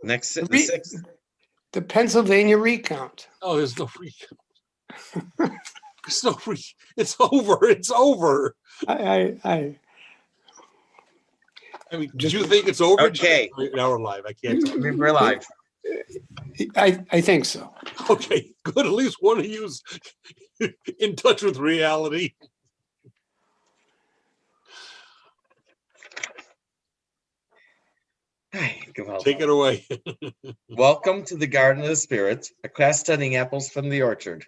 Next, The the sixth. The Pennsylvania recount. Oh, there's no recount. There's no It's over. It's over. I mean, do you think it's over? Okay. Now we're live. I can't tell. We're live. I think so. Okay, good. At least one of you's in touch with reality. Take it away. Welcome to the Garden of the Spirit, a class studying apples from the orchard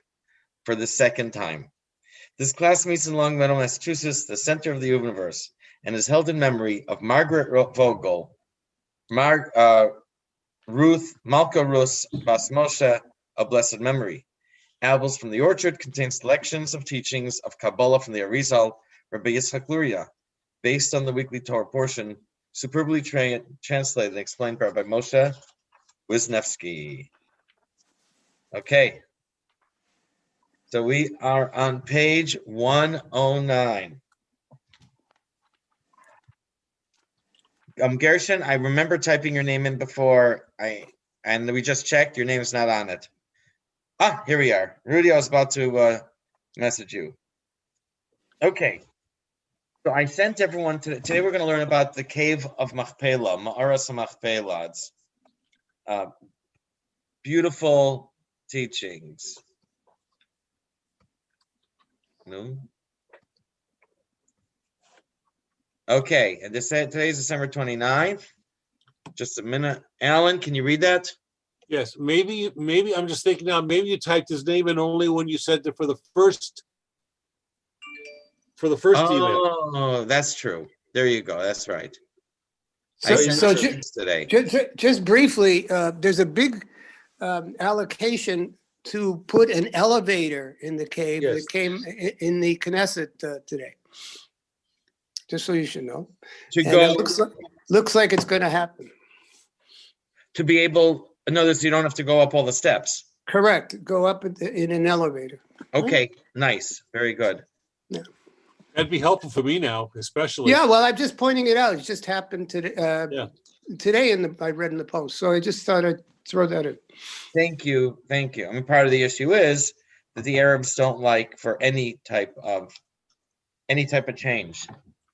for the second time. This class meets in Long Meadow, Massachusetts, the center of the universe, and is held in memory of Margaret Vogel, Ruth Malka Rus Bas Moshe, of blessed memory. Apples from the Orchard contain selections of teachings of Kabbalah from the Arizal, Rabbi Yitzchak Luria, based on the weekly Torah portion, superbly translated and explained by Rabbi Moshe Wisniewski. Okay. So we are on page 109. Gershon, I remember typing your name in before, and we just checked, your name is not on it. Ah, here we are. Rudy, I was about to message you. Okay. So I sent everyone today we're going to learn about the cave of Machpelah, Ma'aras Machpelah. It's beautiful teachings. No. Okay, and today is December 29th. Just a minute. Alan, can you read that? Yes, maybe I'm just thinking now, maybe you typed his name in only when you said that for the first email. Oh, that's true. There you go. That's right. So today. Just briefly, there's a big allocation to put an elevator in the cave that came in the Knesset today. Just so you should know. It looks like it's going to happen. To be able, in other words, you don't have to go up all the steps. Correct. Go up in an elevator. Okay, nice. Very good. Yeah. That'd be helpful for me now, especially. Yeah, well, I'm just pointing it out. It just happened today. Today I read in the Post, so I just thought I'd throw that in. Thank you. I mean, part of the issue is that the Arabs don't like for any type of change.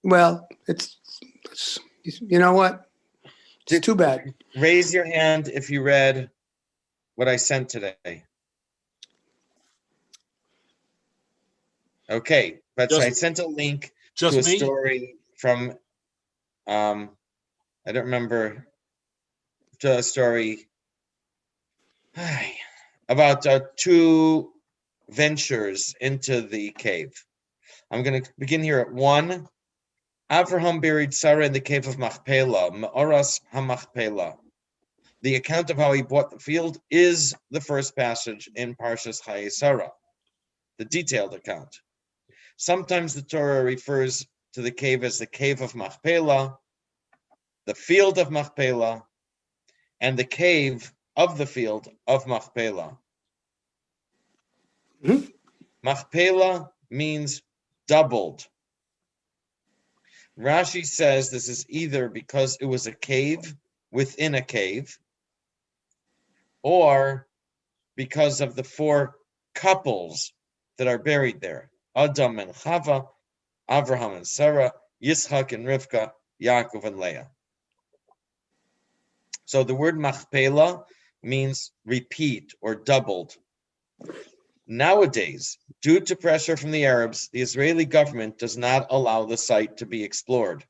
Well, it's you know what? It's too bad. Raise your hand if you read what I sent today. Okay, but I sent a link to a story from I don't remember, to a story about two ventures into the cave. I'm going to begin here at 1. Avraham buried Sarah in the cave of Machpelah, Ma'oras HaMachpelah. The account of how he bought the field is the first passage in Parshas Chayei Sarah, the detailed account. Sometimes the Torah refers to the cave as the cave of Machpelah, the field of Machpelah, and the cave of the field of Machpelah. Mm-hmm. Machpelah means doubled. Rashi says this is either because it was a cave within a cave, or because of the 4 couples that are buried there. Adam and Chava, Avraham and Sarah, Yitzchak and Rivka, Yaakov and Leah. So the word Machpelah means repeat or doubled. Nowadays, due to pressure from the Arabs, the Israeli government does not allow the site to be explored.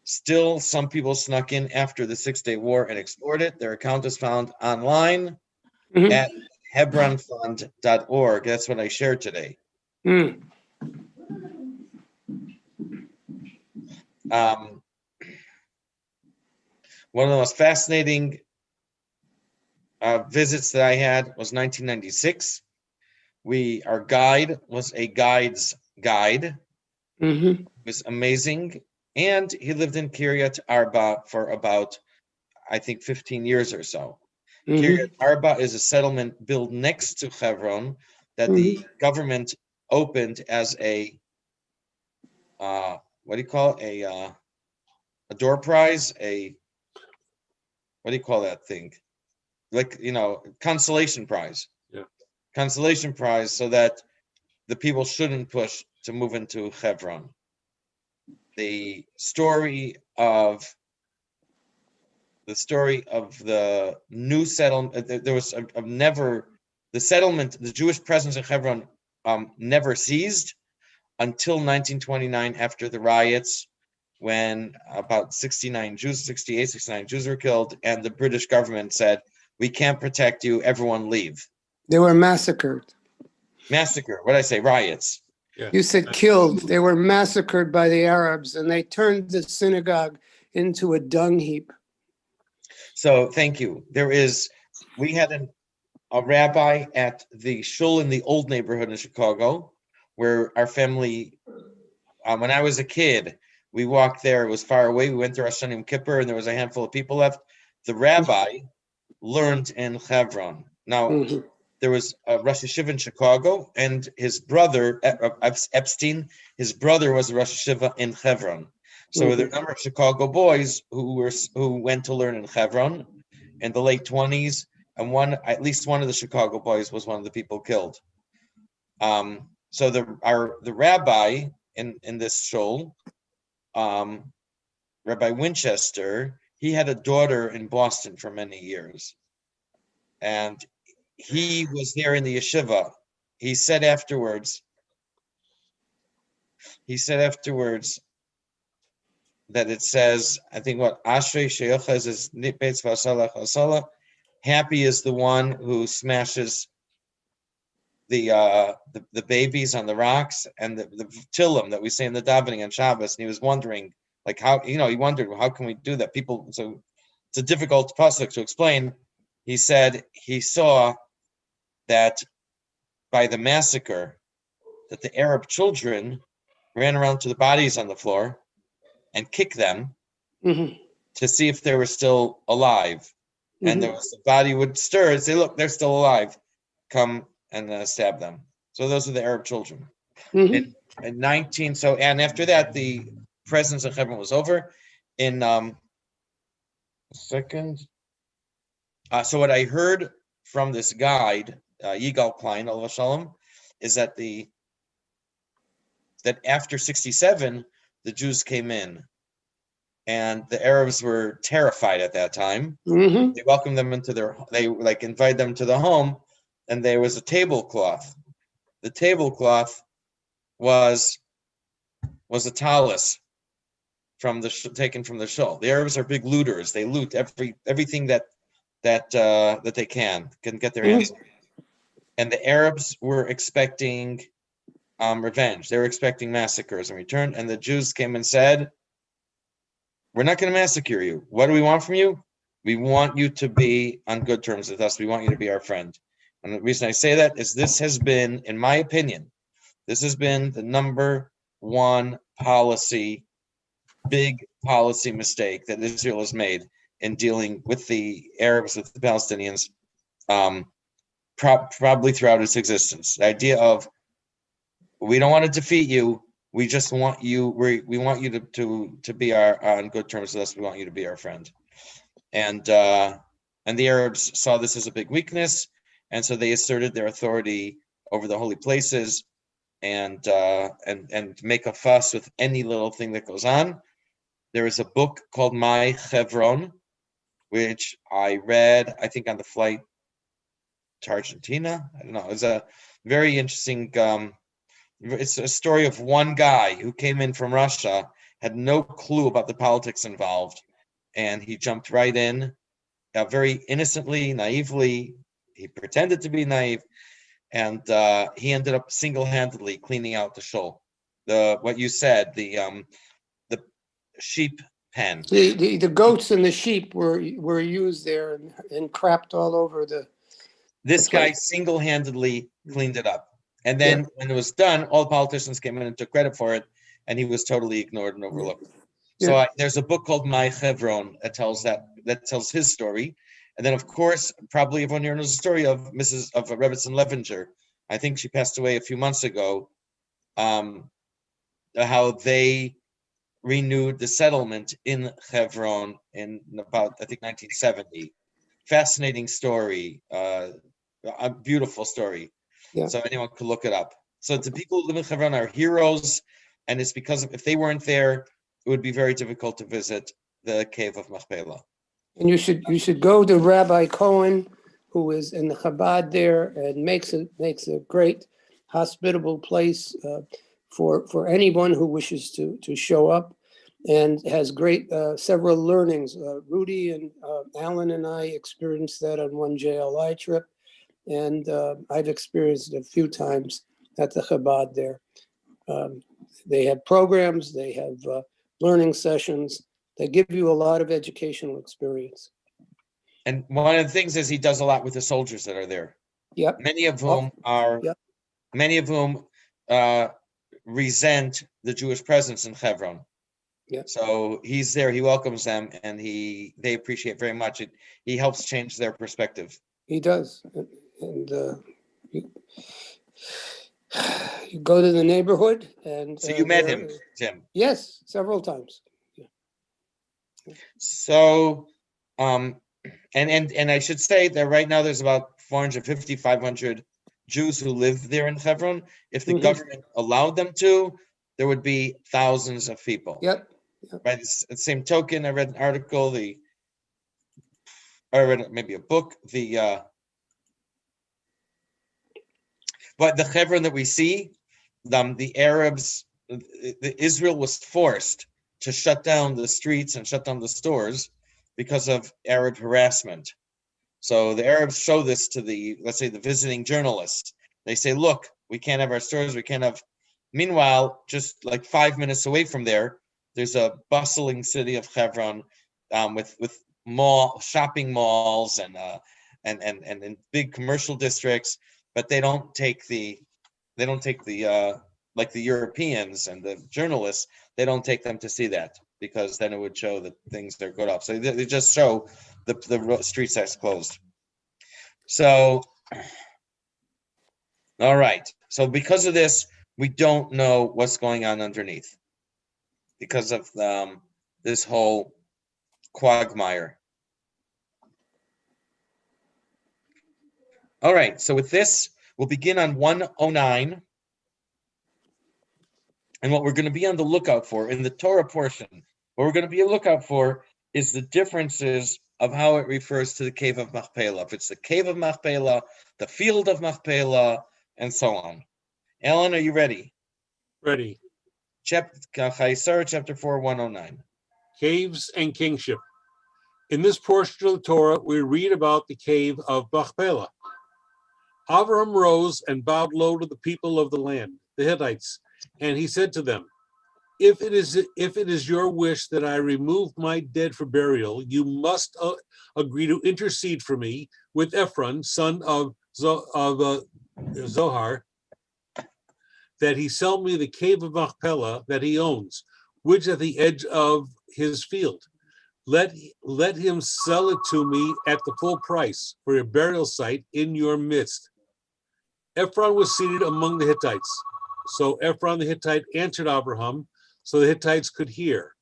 Still, some people snuck in after the 6-Day War and explored it. Their account is found online at hebronfund.org. That's what I shared today. Mm. One of the most fascinating visits that I had was 1996. Our guide was a guide's guide. Mm-hmm. It was amazing. And he lived in Kiryat Arba for about, I think, 15 years or so. Mm-hmm. Kiryat Arba is a settlement built next to Hebron that the government opened as a, what do you call it? A door prize, a what do you call that thing? Like, consolation prize. Yeah. Consolation prize so that the people shouldn't push to move into Hebron. The story of the new settlement, there was the settlement, the Jewish presence in Hebron never ceased until 1929 after the riots, when about 68, 69 Jews were killed, and the British government said, we can't protect you, everyone leave. They were massacred. Massacre, what did I say, riots? Yeah. You said killed. They were massacred by the Arabs, and they turned the synagogue into a dung heap. So thank you. We had a rabbi at the shul in the old neighborhood in Chicago, where our family, when I was a kid, we walked there. It was far away. We went to Rosh Hashanah Yom Kippur, and there was a handful of people left. The rabbi learned in Hebron. Now, there was a Rosh Hashiva in Chicago, and his brother, Epstein, his brother was a Rosh Hashiva in Hebron. So there were a number of Chicago boys who went to learn in Hebron in the late 20s, and at least one of the Chicago boys was one of the people killed. So the rabbi in this shul, Rabbi Winchester, he had a daughter in Boston for many years, and he was there in the yeshiva. He said afterwards that it says, I think what Ashrei Sheyochaz is Nitbeitz Vasala. Happy is the one who smashes the babies on the rocks, and the Tillim that we say in the davening on Shabbos. And he was wondering, like, how, he wondered, how can we do that? So it's a difficult pasuk to explain. He said he saw that by the massacre, that the Arab children ran around to the bodies on the floor and kicked them to see if they were still alive. And the body would stir and say, look, they're still alive. Come and stab them. So those are the Arab children. In 19, and after that, the presence of Hebron was over. In so what I heard from this guide, Yigal Klein, Alav Shalom, is that after 67, the Jews came in, and the Arabs were terrified at that time. They welcomed them they invited them to the home, and there was a tablecloth. The tablecloth was a talus taken from the shul. The Arabs are big looters. They loot everything that they can get their hands on. And the Arabs were expecting revenge. They were expecting massacres in return. And the Jews came and said, we're not going to massacre you. What do we want from you? We want you to be on good terms with us. We want you to be our friend. And the reason I say that is this has been, in my opinion, the number one big policy mistake that Israel has made in dealing with the Arabs, with the Palestinians, probably throughout its existence. The idea of, we don't want to defeat you. We just want you. We want you to be on good terms with us. We want you to be our friend. And the Arabs saw this as a big weakness, and so they asserted their authority over the holy places, and make a fuss with any little thing that goes on. There is a book called My Hebron, which I read, I think, on the flight to Argentina. I don't know. It's a very interesting. It's a story of one guy who came in from Russia, had no clue about the politics involved, and he jumped right in, very innocently, naively. He pretended to be naive, and he ended up single-handedly cleaning out the shul. What you said, the sheep pen. The goats and the sheep were used there and crapped all over This guy single-handedly cleaned it up. And then when it was done, all politicians came in and took credit for it, and he was totally ignored and overlooked. So there's a book called My Hebron that tells his story. And then, of course, probably everyone here knows the story of Rebbetzin Levinger. I think she passed away a few months ago. How they renewed the settlement in Hebron in about, I think, 1970. Fascinating story, a beautiful story. Yeah. So anyone could look it up. So the people who live in Hebron are heroes, and it's because if they weren't there, it would be very difficult to visit the cave of Machpelah. And you should go to Rabbi Cohen, who is in the Chabad there, and makes a great hospitable place for anyone who wishes to show up, and has great several learnings. Rudy and Alan and I experienced that on one JLI trip, and I've experienced it a few times at the Chabad there. They have programs, they have learning sessions. They give you a lot of educational experience. And one of the things is he does a lot with the soldiers that are there. Yep. Many of whom resent the Jewish presence in Hebron. Yep. So he's there, he welcomes them, and they appreciate very much. He helps change their perspective. He does. And you go to the neighborhood, and so you met him, Tim? Yes, several times. Yeah. So, and I should say that right now there's about 450, 500 Jews who live there in Hebron. If the government allowed them to, there would be thousands of people. Yep. By the same token, I read an article. I read maybe a book. But the Hebron that we see, the Arabs, Israel was forced to shut down the streets and shut down the stores because of Arab harassment. So the Arabs show this to let's say, the visiting journalists. They say, look, we can't have our stores, we can't have. Meanwhile, just like 5 minutes away from there's a bustling city of Hebron with shopping malls and big commercial districts, but they don't take the like the Europeans and the journalists, they don't take them to see that, because then it would show that things are good up. So they just show the streets are closed. So, all right. So because of this, we don't know what's going on underneath because of this whole quagmire. All right. So with this, we'll begin on 109. And what we're going to be on the lookout for in the Torah portion, what we're going to be on the lookout for is the differences of how it refers to the cave of Machpelah. If it's the cave of Machpelah, the field of Machpelah, and so on. Alan, are you ready? Ready. Chayei, chapter 4, 109. Caves and kingship. In this portion of the Torah, we read about the cave of Machpelah. Abraham rose and bowed low to the people of the land, the Hittites, and he said to them, if it is your wish that I remove my dead for burial, you must agree to intercede for me with Ephron, son of Zohar, that he sell me the cave of Machpelah that he owns, which is at the edge of his field. Let him sell it to me at the full price for a burial site in your midst. Ephron was seated among the Hittites. So Ephron the Hittite answered Abraham, so the Hittites could hear.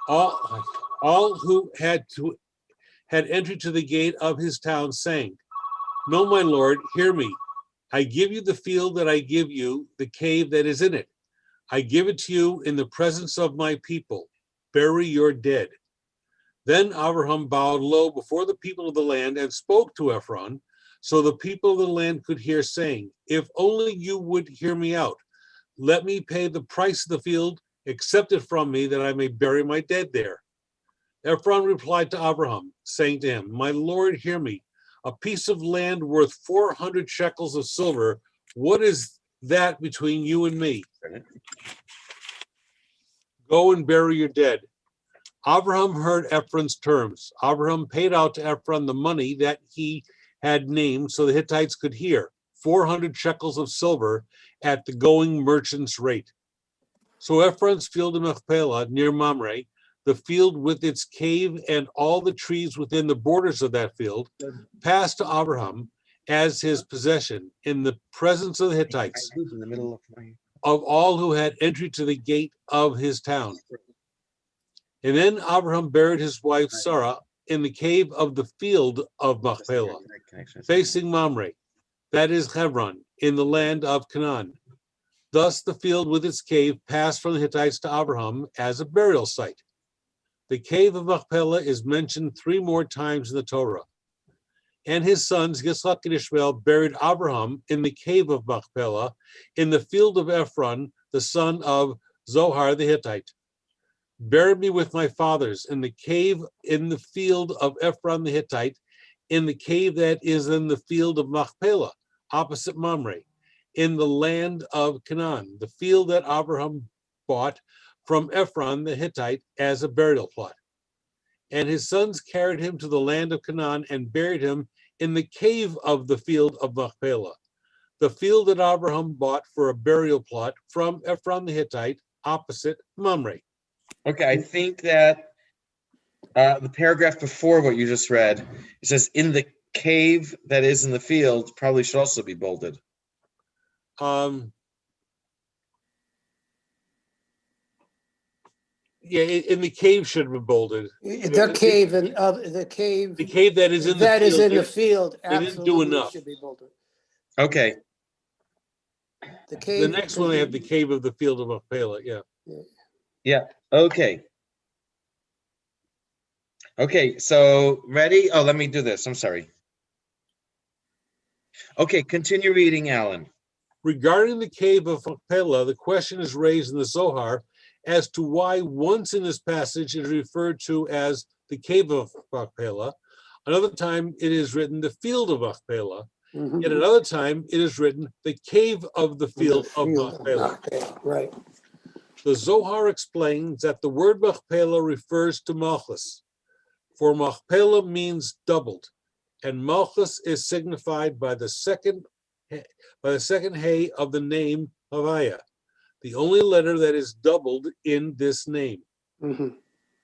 All who had entered to the gate of his town, saying, no, my lord, hear me. I give you the field that I give you, the cave that is in it. I give it to you in the presence of my people. Bury your dead. Then Abraham bowed low before the people of the land and spoke to Ephron, so the people of the land could hear, saying, if only you would hear me out. Let me pay the price of the field, accept it from me, that I may bury my dead there. Ephron replied to Abraham, saying to him, my lord, hear me. A piece of land worth 400 shekels of silver, what is that between you and me? Go and bury your dead. Abraham heard Ephron's terms. Abraham paid out to Ephron the money that he had named so the Hittites could hear, 400 shekels of silver at the going merchant's rate. So Ephron's field in Machpelah near Mamre, the field with its cave and all the trees within the borders of that field, passed to Abraham as his possession in the presence of the Hittites, of all who had entered to the gate of his town. And then Abraham buried his wife Sarah in the cave of the field of Machpelah, facing Mamre, that is Hebron, in the land of Canaan. Thus the field with its cave passed from the Hittites to Abraham as a burial site. The cave of Machpelah is mentioned 3 more times in the Torah. And his sons, Yitzchak and Ishmael, buried Abraham in the cave of Machpelah, in the field of Ephron, the son of Zohar the Hittite. Bury me with my fathers in the cave in the field of Ephron the Hittite, in the cave that is in the field of Machpelah, opposite Mamre, in the land of Canaan, the field that Abraham bought from Ephron the Hittite as a burial plot. And his sons carried him to the land of Canaan and buried him in the cave of the field of Machpelah, the field that Abraham bought for a burial plot from Ephron the Hittite, opposite Mamre. Okay, I think that the paragraph before what you just read, it says, in the cave that is in the field, probably should also be bolded. Yeah, in the cave should be bolded. The cave and the cave. The cave that is in the That field. is in the field. They didn't do Absolutely enough. should be bolded. Okay. The cave. The next one, they have the cave of the field of Machpelah. Yeah. Yeah. Okay. Okay. So ready? Oh, let me do this. I'm sorry. Okay. Continue reading, Alan. Regarding the cave of Machpelah, the question is raised in the Zohar as to why once in this passage it is referred to as the cave of Machpelah, another time it is written the field of Machpelah, Mhm. and another time it is written the cave of the field of Machpelah. Right. The Zohar explains that the word Machpelah refers to Malchus, for Machpelah means doubled, and Malchus is signified by the second hey of the name Havaya, the only letter that is doubled in this name. Mhm.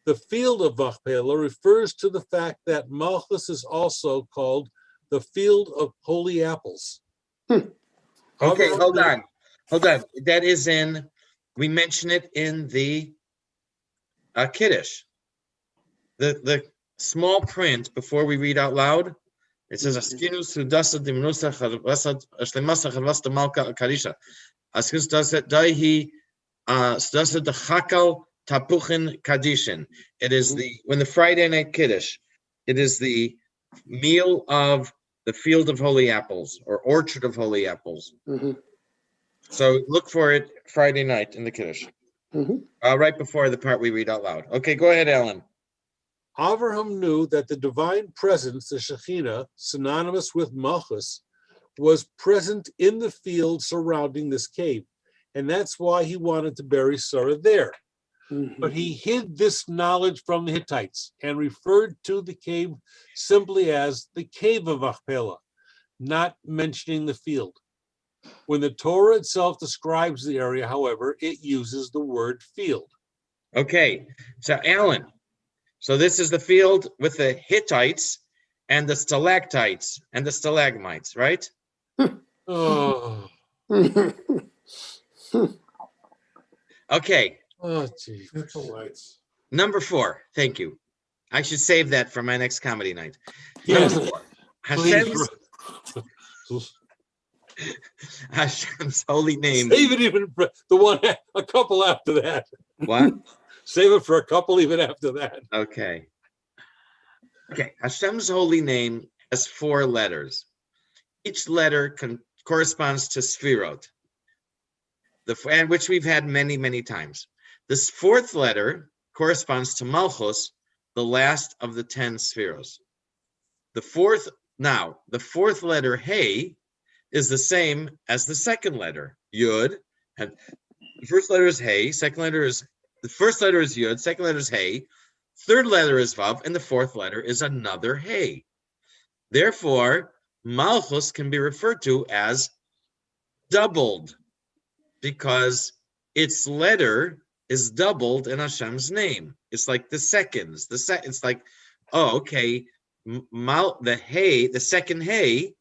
The field of Machpelah refers to the fact that Malchus is also called the field of holy apples. Okay, hold on. That is in, we mention it in the Kiddush. The small print before we read out loud, it says, Askinus Sudasa Dimnusa Shlemasa Chavasta Malka Karisha. Askinus Daihi Sudasa Dachakal Tapuchin Kadishin. It is when the Friday night Kiddush, it is the meal of the field of holy apples or orchard of holy apples. Mm-hmm. So look for it Friday night in the Kiddush. Mm-hmm. Right before the part we read out loud. Okay, go ahead, Alan. Avraham knew that the divine presence, the Shekhinah, synonymous with Malchus, was present in the field surrounding this cave. And that's why he wanted to bury Sarah there. Mm-hmm. But he hid this knowledge from the Hittites and referred to the cave simply as the cave of Machpelah, not mentioning the field. When the Torah itself describes the area, however, it uses the word field. Okay, so Alan, so this is the field with the Hittites and the stalactites and the stalagmites, right? Oh. Okay. Oh, geez. Number 4. Thank you. I should save that for my next comedy night. Yes. Number 4. Hashem's holy name. Save it even for the one, a couple after that. What? Save it for a couple even after that. Okay. Okay. Hashem's holy name has 4 letters. Each letter corresponds to Sfirot, and which we've had many, many times. This 4th letter corresponds to Malchus, the last of the 10 Spheros. The 4th letter, Hey, is the same as the 2nd letter, Yud. And the first letter is Hey, the first letter is Yud, second letter is Hey, 3rd letter is Vav, and the 4th letter is another Hey. Therefore, Malchus can be referred to as doubled, because its letter is doubled in Hashem's name. It's like the seconds. It's like, oh, okay, the Hey, the 2nd Hey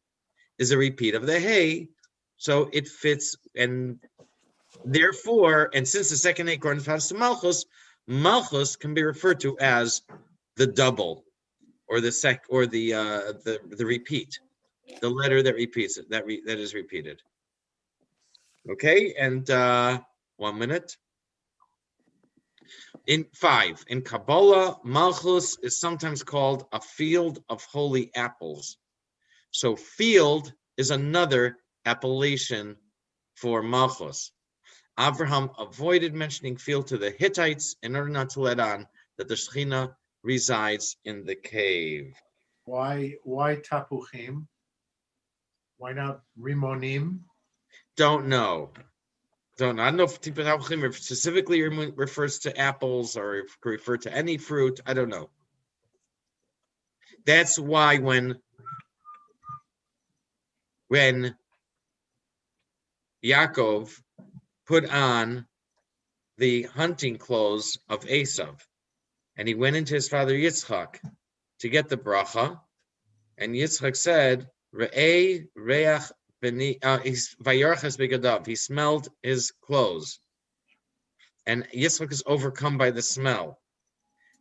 is a repeat of the Hey, so it fits, and therefore, and since the 2nd Hey corresponds to Malchus, Malchus can be referred to as the double, or the repeat, the letter that repeats it, that is repeated. Okay, and 1 minute. In 5, in Kabbalah, Malchus is sometimes called a field of holy apples. So field is another appellation for Malchus. Abraham avoided mentioning field to the Hittites in order not to let on that the Shekhinah resides in the cave. Why tapuchim? Why not rimonim? Don't know. I don't know if tapuchim specifically refers to apples or refer to any fruit. I don't know. That's why when Yaakov put on the hunting clothes of Esav, and he went into his father Yitzchak to get the bracha, and Yitzchak said, "Re'ei reach b'ni," vayarchas begadav. He smelled his clothes, and Yitzchak is overcome by the smell,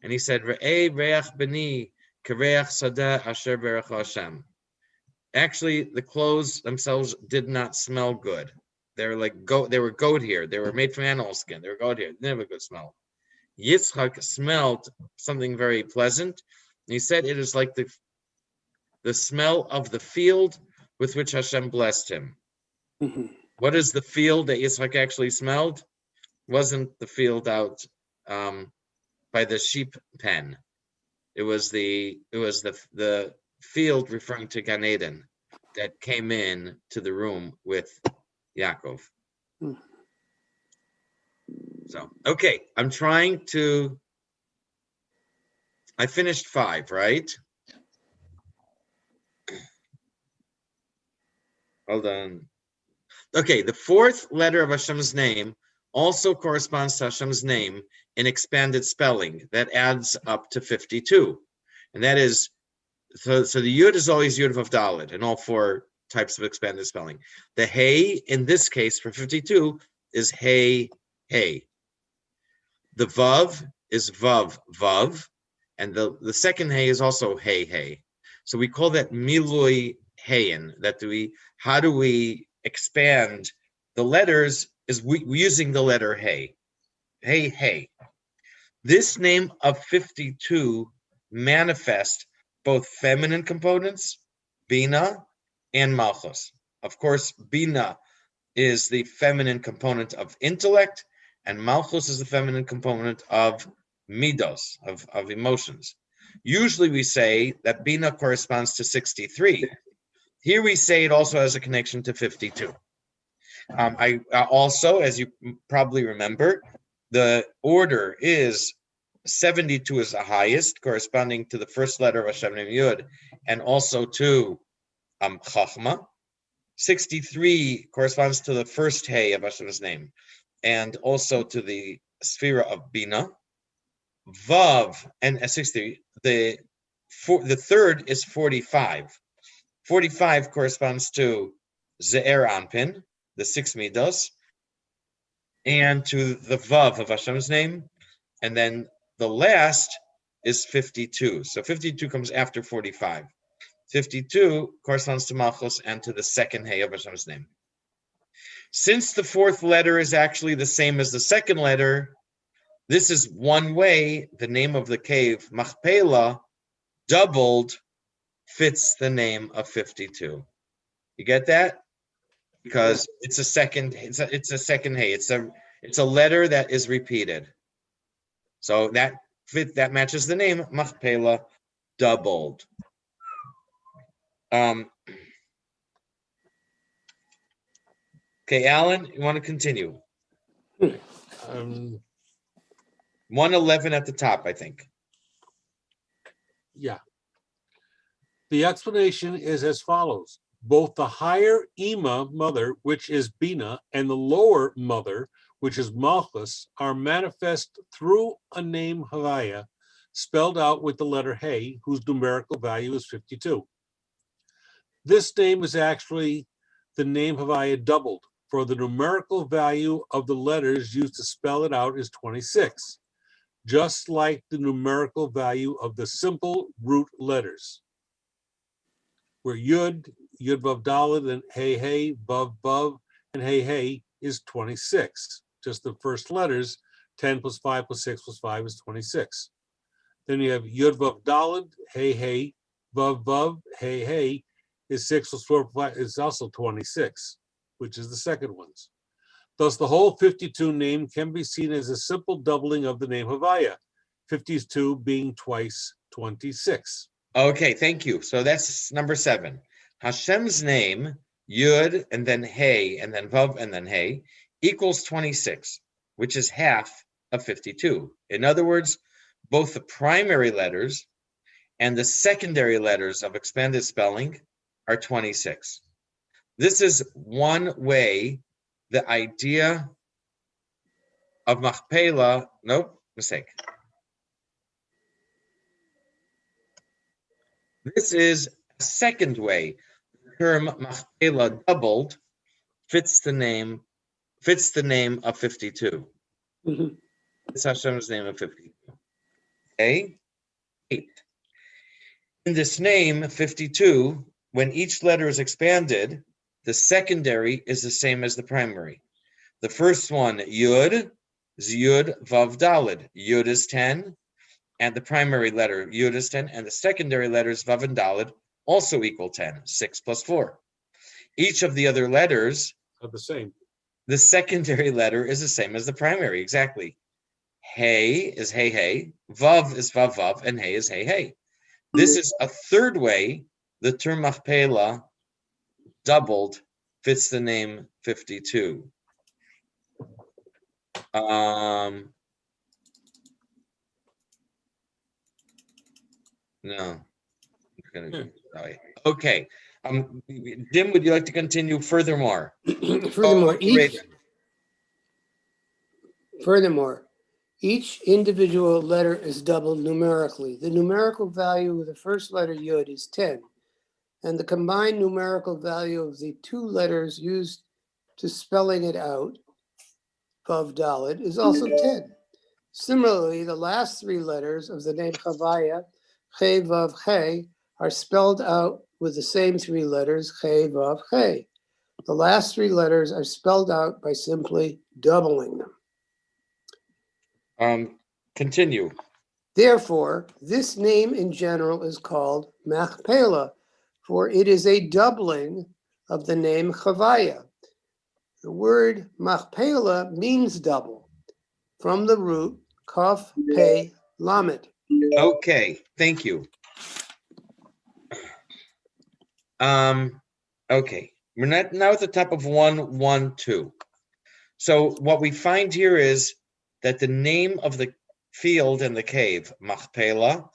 and he said, "Re'ei reach b'ni kereach sadeh asher berach Hashem." Actually, the clothes themselves did not smell good. They were like goat. They were goat hair. They were made from animal skin. They were goat hair. They didn't have a good smell. Yitzchak smelled something very pleasant. He said it is like the smell of the field with which Hashem blessed him. Mhm. What is the field that Yitzchak actually smelled? It wasn't the field out by the sheep pen. It was the field referring to Gan Eden that came in to the room with Yaakov. Hmm. So, okay, I finished 5, right? Hold on. Okay, the 4th letter of Hashem's name also corresponds to Hashem's name in expanded spelling. That adds up to 52. And that is, so the Yud is always Yud Vav Daled in all 4 types of expanded spelling. The Hey, in this case, for 52, is Hey, Hey. The Vav is Vav, Vav. And the second Hey is also Hey, Hey. So we call that Milui Heyin. How do we expand the letters is we using the letter Hey. Hey, Hey. This name of 52 manifests both feminine components, Bina, and Malchus. Of course, Bina is the feminine component of intellect, and Malchus is the feminine component of midos, of emotions. Usually we say that Bina corresponds to 63. Here we say it also has a connection to 52. I also, as you probably remember, the order is 72 is the highest, corresponding to the first letter of Hashem Name Yud, and also to Chachma. 63 corresponds to the first Hey of Hashem's name, and also to the Sphira of Bina. Vav and 63. The third is 45. 45 corresponds to Ze'er Anpin, the 6 midos, and to the Vav of Hashem's name, and then the last is 52. So 52 comes after 45. 52 corresponds to Malchus and to the second Hey of Hashem's name. Since the 4th letter is actually the same as the second letter, this is one way the name of the cave, Machpelah, doubled, fits the name of 52. You get that? Because it's a second Hey. It's a letter that is repeated. So that matches the name, Machpelah, doubled. Okay, Alan, you want to continue? 111 at the top, I think. Yeah. The explanation is as follows. Both the higher Ima mother, which is Bina, and the lower mother, which is Malchus, are manifest through a name Havaya, spelled out with the letter Hey, whose numerical value is 52. This name is actually the name Havaya doubled, for the numerical value of the letters used to spell it out is 26. just like the numerical value of the simple root letters, where Yud, Yud Vav Daled, and Hey Hey, Vav Vav, and Hey Hey is 26. Just the first letters, 10 plus 5 plus 6 plus 5 is 26. Then you have Yud Vav Daled, Hey Hey, Vav Vav, Hey Hey is 6 plus 4 plus 5 is also 26, which is the second ones. Thus, the whole 52 name can be seen as a simple doubling of the name Havaya, 52 being twice 26. Okay, thank you. So that's number 7. Hashem's name, Yud, and then Hey, and then Vav, and then Hey, equals 26, which is half of 52. In other words, both the primary letters and the secondary letters of expanded spelling are 26. This is one way the idea of Machpelah, nope, mistake. This is a second way the term Machpelah doubled fits the name of 52. Mhm. It's Hashem's name of 52. Okay? 8. In this name, 52, when each letter is expanded, the secondary is the same as the primary. The first one, Yud, is Yud Vav Daled. Yud is 10, and the primary letter, Yud, is 10, and the secondary letters, Vav and Daled, also equal 10, 6 plus 4. Each of the other letters Are the same. The secondary letter is the same as the primary, exactly. Hey is Hey Hey, Vav is Vav Vav, and Hey is Hey Hey. This is a third way the term Machpelah doubled fits the name 52. No. Okay. Jim, would you like to continue furthermore? Furthermore, each individual letter is doubled numerically. The numerical value of the first letter Yud is 10, and the combined numerical value of the two letters used to spelling it out, Vav Daled, is also 10. Similarly, the last three letters of the name Chavaya, Chay Vav Chay, are spelled out with the same three letters, Chay Vav Chay. The last three letters are spelled out by simply doubling them. Continue. Therefore, this name in general is called Machpelah, for it is a doubling of the name Chavaya. The word Machpelah means double, from the root Kaf Pei Lamed. Okay, thank you. Okay, we're now at the top of 112. So what we find here is that the name of the field in the cave, Machpelah,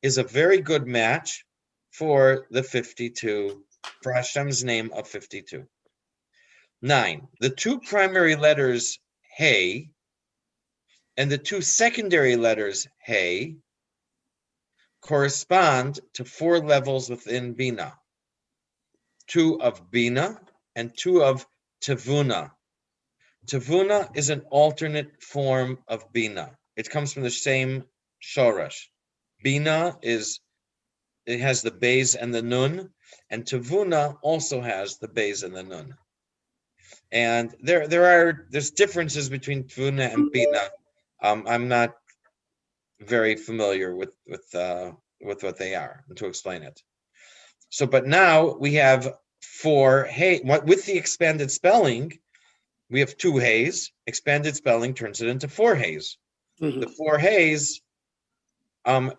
is a very good match for the 52, for Hashem's name of 52. 9, the two primary letters, Hey, and the two secondary letters, Hey, correspond to 4 levels within Bina. 2 of Bina and 2 of Tevuna. Tevuna is an alternate form of Bina. It comes from the same shorash. Bina it has the Beis and the Nun, and Tevuna also has the Beis and the Nun. And there's differences between Tevuna and Bina. I'm not very familiar with what they are, to explain it. So, but now we have 4 Hey. With the expanded spelling, we have 2 Heys. Expanded spelling turns it into 4 Heys. Mm-hmm. The 4 Heys,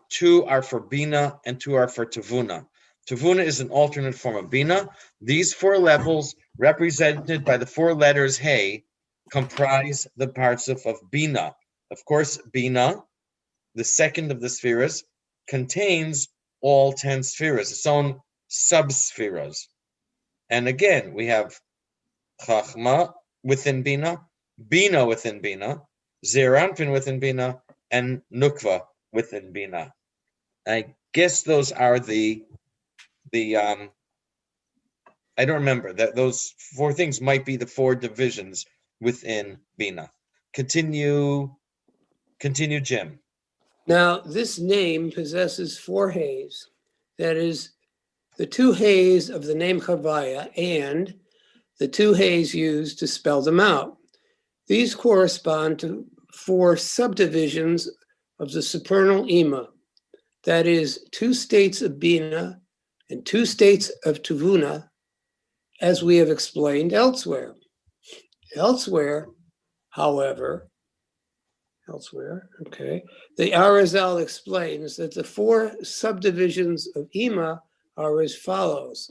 2 are for Bina and 2 are for Tevuna. Tevuna is an alternate form of Bina. These 4 levels, represented by the 4 letters Hey, comprise the parts of Bina. Of course, Bina, the second of the spheres, contains all 10 spheres, its own sub-spheres. And again, we have Chachma within Bina, Bina within Bina, Zeranpin within Bina, and Nukva within Bina. I guess those are the I don't remember that those 4 things might be the 4 divisions within Bina. Continue, Jim. Now, this name possesses 4 heys. That is, the 2 heys of the name Chavaya and the 2 heys used to spell them out. These correspond to 4 subdivisions of the supernal Ima. That is, 2 states of Bina and 2 states of Tuvuna, as we have explained elsewhere. Elsewhere, however, the Arizal explains that the 4 subdivisions of Ima are as follows.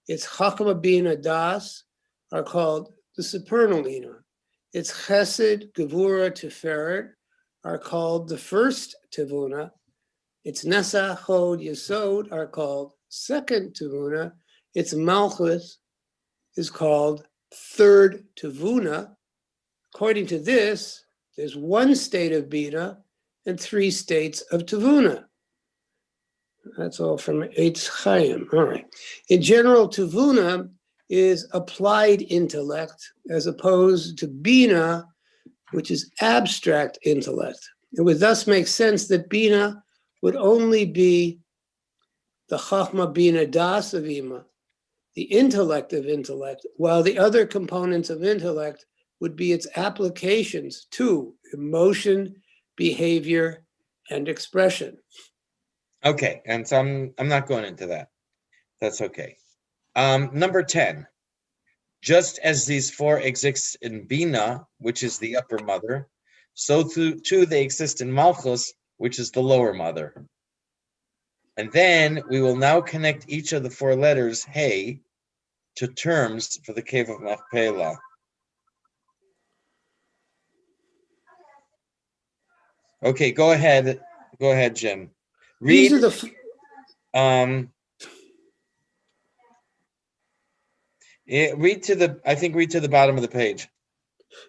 Its Chachma Bina Das are called the supernal Ima. Its Chesed, Gevura, Tiferet are called the first Tevuna. Its Nesa, Chod, Yesod are called second Tevuna. Its Malchus is called third Tevuna. According to this, there's 1 state of Bina and 3 states of Tevuna. That's all from Eitz Chaim. All right. In general, Tevuna is applied intellect as opposed to Bina, which is abstract intellect. It would thus make sense that Bina would only be the Chachma Bina Das of Ima, the intellect of intellect, while the other components of intellect would be its applications to emotion, behavior, and expression. Okay, and so I'm not going into that. That's okay. Number 10. Just as these 4 exist in Bina, which is the upper mother, so too they exist in Malchus, which is the lower mother. And then we will now connect each of the 4 letters, Hey, to terms for the cave of Machpelah. Okay, go ahead. Go ahead, Jim. Read. These are the read to the bottom of the page.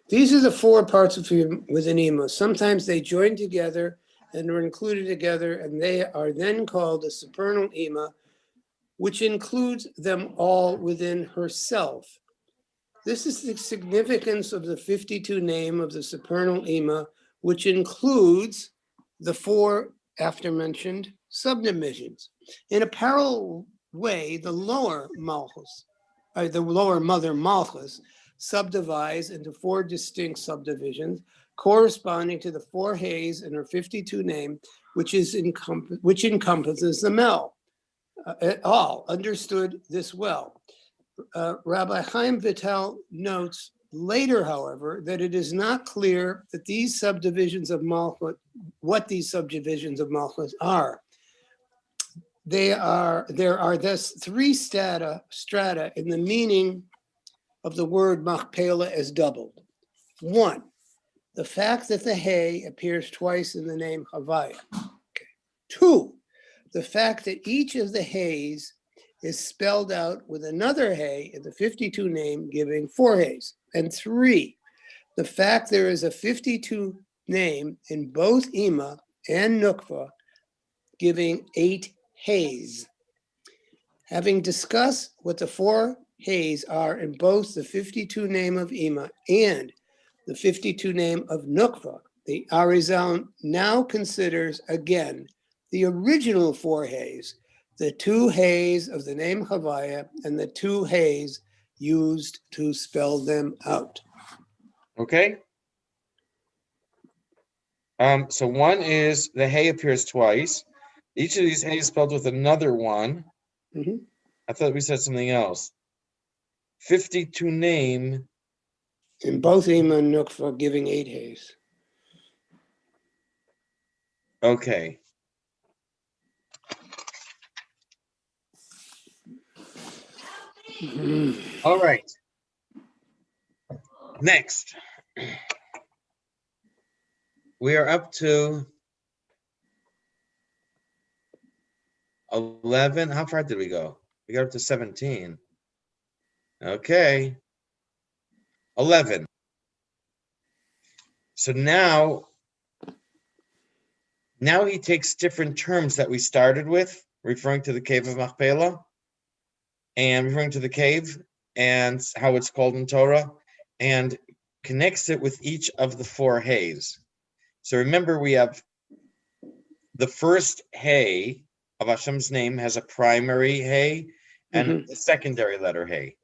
These are the 4 parts within Ima. Sometimes they join together and are included together, and they are then called the supernal Ima, which includes them all within herself. This is the significance of the 52 name of the supernal Ima, which includes the 4 after-mentioned subdivisions. In a parallel way, the lower Malchus, the lower mother Malchus, subdivides into 4 distinct subdivisions corresponding to the 4 heys in her 52 name, which encompasses them all. Understood this well. Rabbi Chaim Vital notes later, however, that it is not clear that these subdivisions of Malchus, what these subdivisions of Malchus are. There are thus 3 strata in the meaning of the word Machpelah as doubled. 1, the fact that the Hey appears twice in the name Havaya. Okay. 2, the fact that each of the Heys is spelled out with another Hey in the 52 name, giving 4 Heys. And 3, the fact there is a 52 name in both Ima and Nukva, giving 8 Heys. Having discussed what the 4 Heys are in both the 52 name of Ima and the 52 name of Nukva, the Arizal now considers again the original 4 Heys, the 2 Heys of the name Havaya and the 2 Heys used to spell them out. Okay. So 1 is the Hey appears twice. Each of these Hey is spelled with another 1. Mm-hmm. I thought we said something else. 52 name. In both Ima and Nukva, giving 8 Heys. Okay. Mm-hmm. All right. Next. We are up to 11. How far did we go? We got up to 17. Okay. 11. So now he takes different terms that we started with, referring to the cave of Machpelah, and referring to the cave and how it's called in Torah, and connects it with each of the 4 Heys. So remember, we have the first hey of Hashem's name has a primary hey and a secondary letter hey.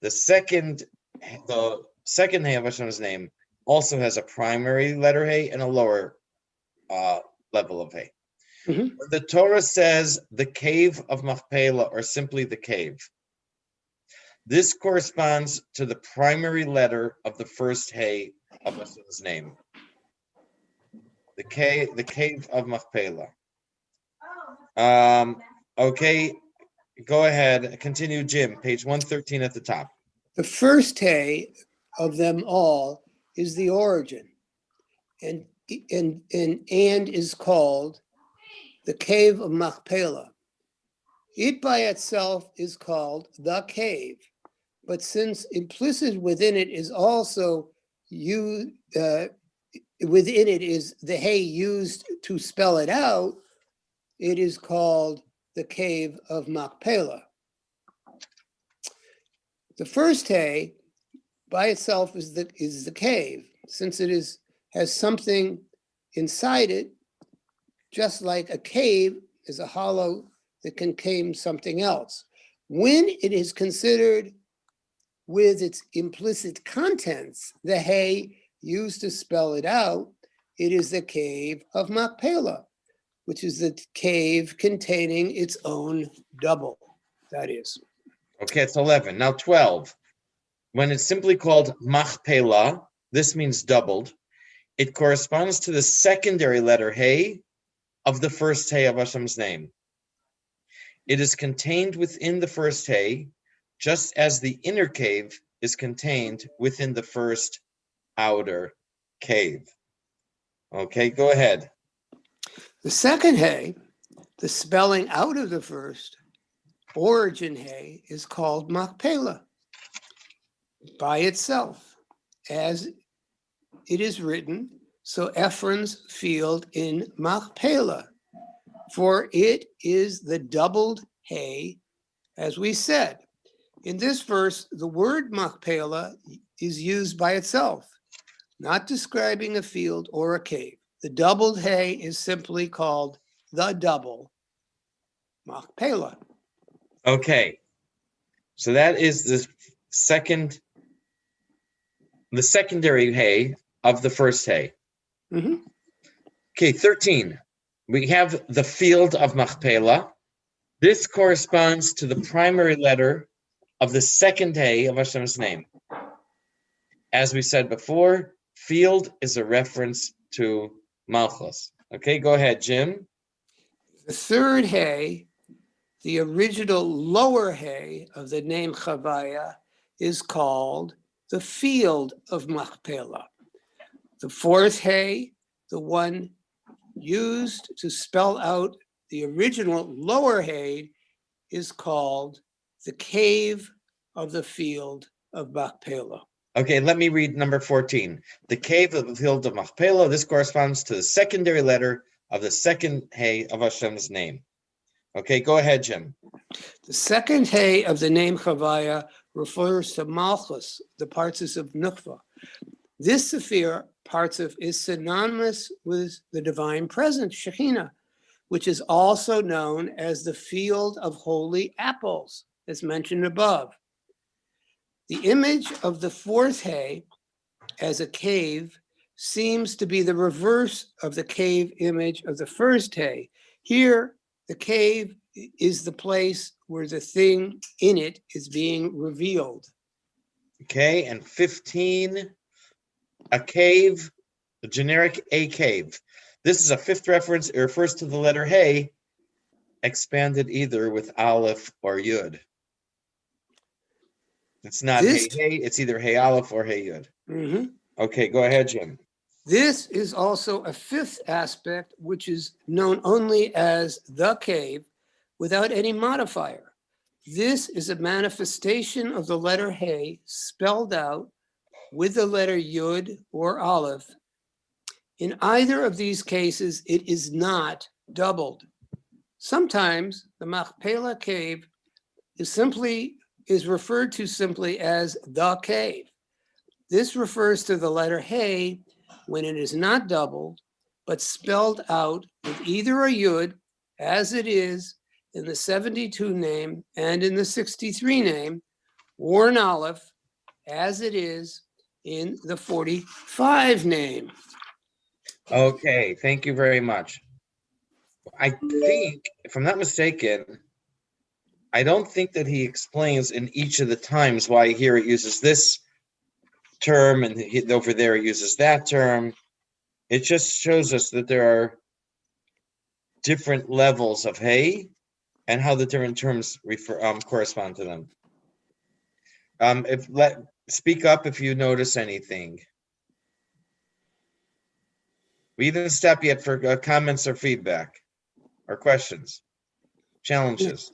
The second hey of Hashem's name also has a primary letter hey and a lower level of hey. When the Torah says the cave of Machpelah, or simply the cave, this corresponds to the primary letter of the first hey of Hashem's name. The cave of Machpelah. Okay, go ahead. Continue, Jim. Page 113 at the top. The first hey of them all is the origin, and is called the cave of Machpelah. It by itself is called the cave, but since implicit within it is also within it is the hey used to spell it out, it is called the cave of Machpelah. The first hey by itself is the cave, since it has something inside it, just like a cave is a hollow that contain something else. When it is considered with its implicit contents, the hey used to spell it out, it is the cave of Machpelah, which is the cave containing its own double, that is. Okay, it's 11. Now 12. When it's simply called Machpelah, this means doubled. It corresponds to the secondary letter hey of the first hey of Hashem's name. It is contained within the first hey, just as the inner cave is contained within the first outer cave. Okay, go ahead. The second hey, the spelling out of the first origin hey, is called Machpelah by itself, as it is written, so Ephron's field in Machpelah, for it is the doubled hay, as we said. In this verse, the word Machpelah is used by itself, not describing a field or a cave. The doubled hay is simply called the double Machpelah. Okay, so that is the secondary hay of the first hay. Okay, 13. We have the field of Machpelah. This corresponds to the primary letter of the second hay of Hashem's name. As we said before, field is a reference to Malchus. Okay, go ahead, Jim. The third hay, the original lower hay of the name Chayei, is called the field of Machpelah. The fourth hay, the one used to spell out the original lower hay, is called the cave of the field of Machpelah. Okay, let me read number 14. The cave of the field of Machpelah. This corresponds to the secondary letter of the second hay of Hashem's name. Okay, go ahead, Jim. The second hay of the name Chayei refers to Malchus, the parts of Nukva. This Sephir, Partzuf, is synonymous with the divine presence, Shekhinah, which is also known as the field of holy apples, as mentioned above. The image of the fourth hay as a cave seems to be the reverse of the cave image of the first hay. Here, the cave is the place where the thing in it is being revealed. Okay, and 15, a cave, the generic a cave. This is a fifth reference. It refers to the letter hey, expanded either with aleph or yud. It's not hey, it's either hey aleph or hey yud. Okay, go ahead, Jim. This is also a fifth aspect, which is known only as the cave without any modifier. This is a manifestation of the letter hey spelled out with the letter yud or aleph. In either of these cases, it is not doubled. Sometimes the Machpelah cave is referred to simply as the cave. This refers to the letter hey when it is not doubled, but spelled out with either a yud, as it is in the 72 name and in the 63 name, or an aleph, as it is in the 45 name. Okay, thank you very much. I think, if I'm not mistaken, I don't think that he explains in each of the times why here it uses this term and over there it uses that term. It just shows us that there are different levels of hey and how the different terms correspond to them. Speak up if you notice anything. We didn't stop yet for comments or feedback or questions, challenges.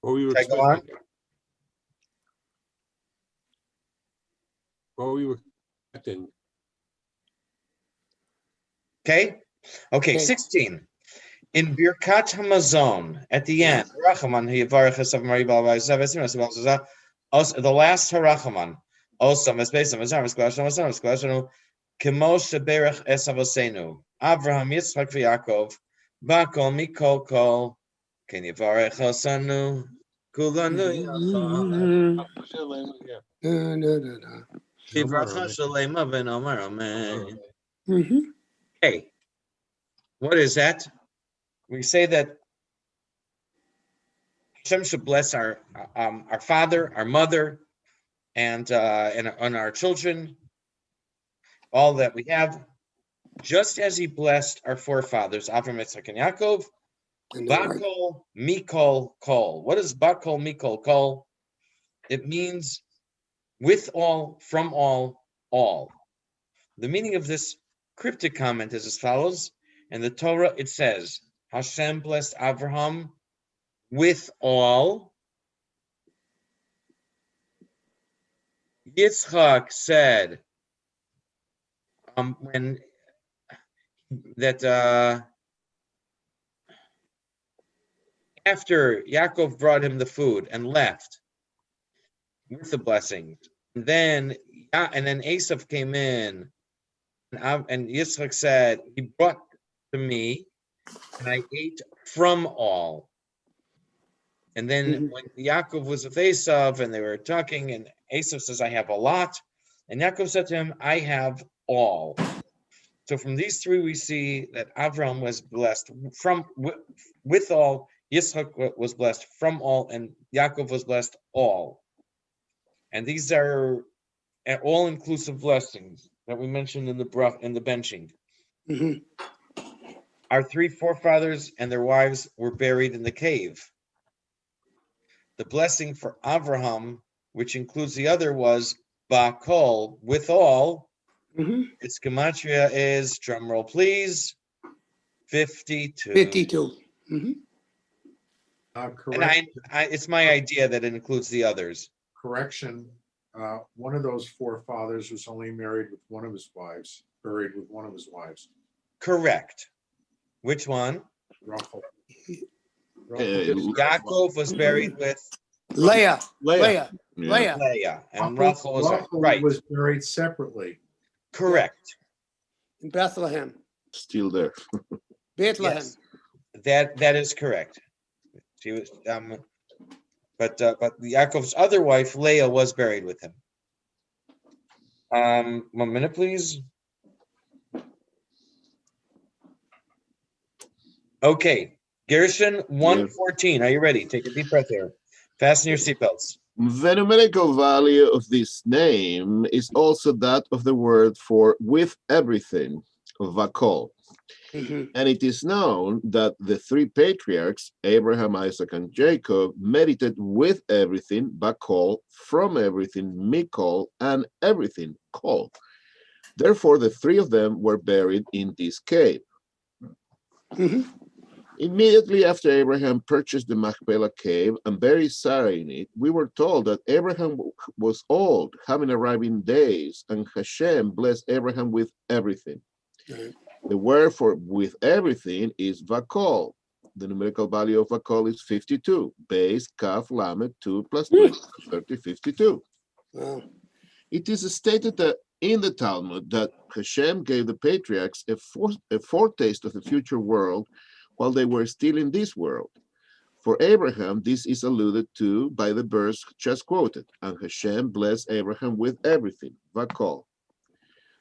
What were you Can I go on? expecting? What were you expecting? Okay. Okay, 16. In Birkat Hamazon, at the end, the last Harachaman, Avraham, Yitzchak, v'Yaakov, Bakol, Mikol, Kol, Ken Yivarech Osanu, Kulanu Yivrach Shalema ben Omer Amen. Okay, what is that? We say that Hashem should bless our father, our mother, and our children, all that we have, just as He blessed our forefathers, Avraham, Yitzchak, and Yaakov. Bakol, Mikol, Kol. What is Bakol, Mikol, Kol? It means with all, from all, all. The meaning of this cryptic comment is as follows. In the Torah, it says, Hashem blessed Avraham with all. Yitzchak said, when that after Yaakov brought him the food and left with the blessing, and then Esav came in, and Yitzchak said, he brought to me, and I ate from all. And then when Yaakov was with Esav and they were talking, and Esav says, I have a lot. And Yaakov said to him, I have all. So from these three, we see that Avraham was blessed with all, Yitzchak was blessed from all, and Yaakov was blessed all. And these are all-inclusive blessings that we mentioned in the benching. Our three forefathers and their wives were buried in the cave. The blessing for Avraham, which includes the other, was Bakol, with all. Its gematria is, drumroll please, 52. 52. And it's my idea that it includes the others. Correction. One of those forefathers was only married with one of his wives, buried with one of his wives. Correct. Which one? Rachel. Yaakov was buried with Leah. And Rachel was buried separately. Correct. In Bethlehem. Still there. Bethlehem. Yes, that is correct. She was, but Yaakov's other wife, Leah, was buried with him. 1 minute, please. Okay, Gershon 114. Are you ready? Take a deep breath here. Fasten your seatbelts. The numerical value of this name is also that of the word for with everything, vakol. And it is known that the three patriarchs, Abraham, Isaac, and Jacob, merited with everything, bakol, from everything, mikol, and everything, kol. Therefore, the three of them were buried in this cave. Immediately after Abraham purchased the Machpelah cave and buried Sarah in it, we were told that Abraham was old, having arrived in days, and Hashem blessed Abraham with everything. The word for with everything is vakol. The numerical value of Vakol is 52. Base, Kaf, Lamed, 2 plus 2 plus 30, 52. Wow. It is stated that in the Talmud that Hashem gave the patriarchs a foretaste of the future world while they were still in this world. For Abraham, this is alluded to by the verse just quoted, and Hashem blessed Abraham with everything, Vakol.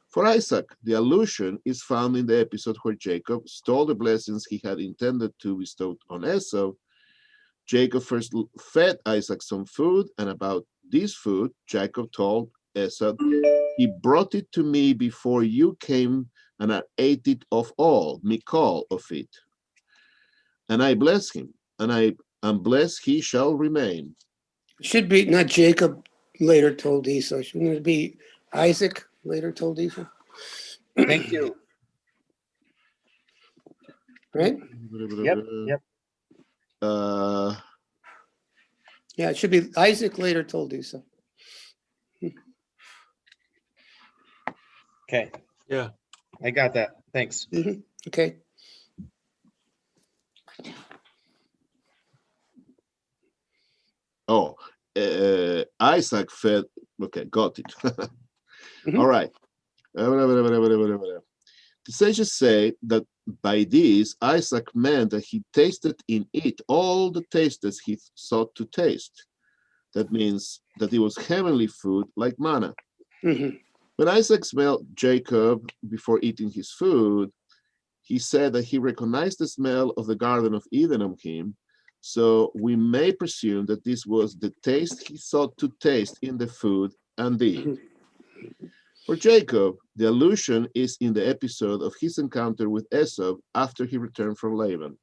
For Isaac, the allusion is found in the episode where Jacob stole the blessings he had intended to bestow on Esau. Jacob first fed Isaac some food, and about this food, Jacob told Esau, "He brought it to me before you came, and I ate it of all, mikol of it. And I bless him, and blessed he shall remain." It should be not Jacob later told Esau. Shouldn't it be Isaac later told Esau? Thank you. Right? Yep. Yeah, it should be Isaac later told Esau. Okay. Yeah. I got that. Thanks. Mm-hmm. Okay. Oh, Isaac fed. Okay, got it. Mhm. All right. The sages say that by this, Isaac meant that he tasted in it all the tastes he sought to taste. That means that it was heavenly food like manna. Mhm. When Isaac smelled Jacob before eating his food, he said that he recognized the smell of the Garden of Eden on him. So we may presume that this was the taste he sought to taste in the food and did. Mhm. For Jacob, the allusion is in the episode of his encounter with Esau after he returned from Laban.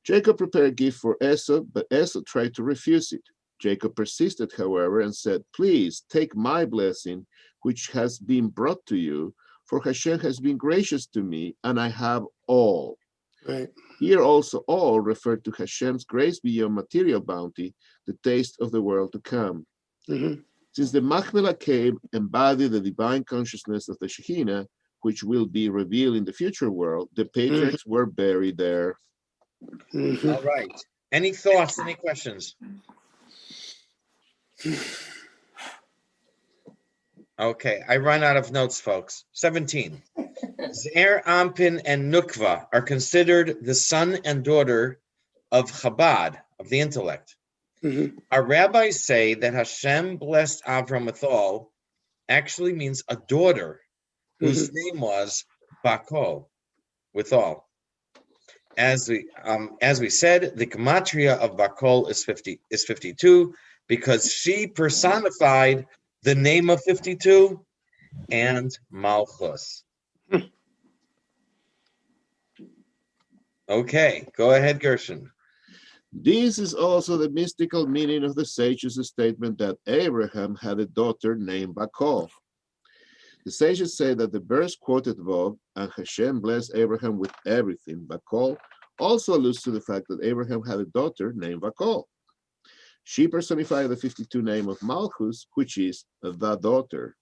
Jacob prepared a gift for Esau, but Esau tried to refuse it. Jacob persisted, however, and said, "Please take my blessing, which has been brought to you, for Hashem has been gracious to me, and I have all." Right. Here also all referred to Hashem's grace beyond material bounty, the taste of the world to come. Mhm. Since the Machpelah cave embodied the divine consciousness of the Shekhinah, which will be revealed in the future world, the patriarchs were buried there. Mhm. All right. Any thoughts? Any questions? Okay, I run out of notes, folks. 17. Zer, Ampin, and Nukva are considered the son and daughter of Chabad, of the intellect. Mhm. Our rabbis say that Hashem blessed Avram with all actually means a daughter whose name was Bakol, with all. As we said, the gematria of Bakol is 52 because she personified the name of 52 and Malchus. Okay, go ahead, Gershon. This is also the mystical meaning of the sages' statement that Abraham had a daughter named Bakol. The sages say that the verse quoted above, and Hashem blessed Abraham with everything, Bakol, also alludes to the fact that Abraham had a daughter named Bakol. She personified the 52 name of Malchus, which is the daughter.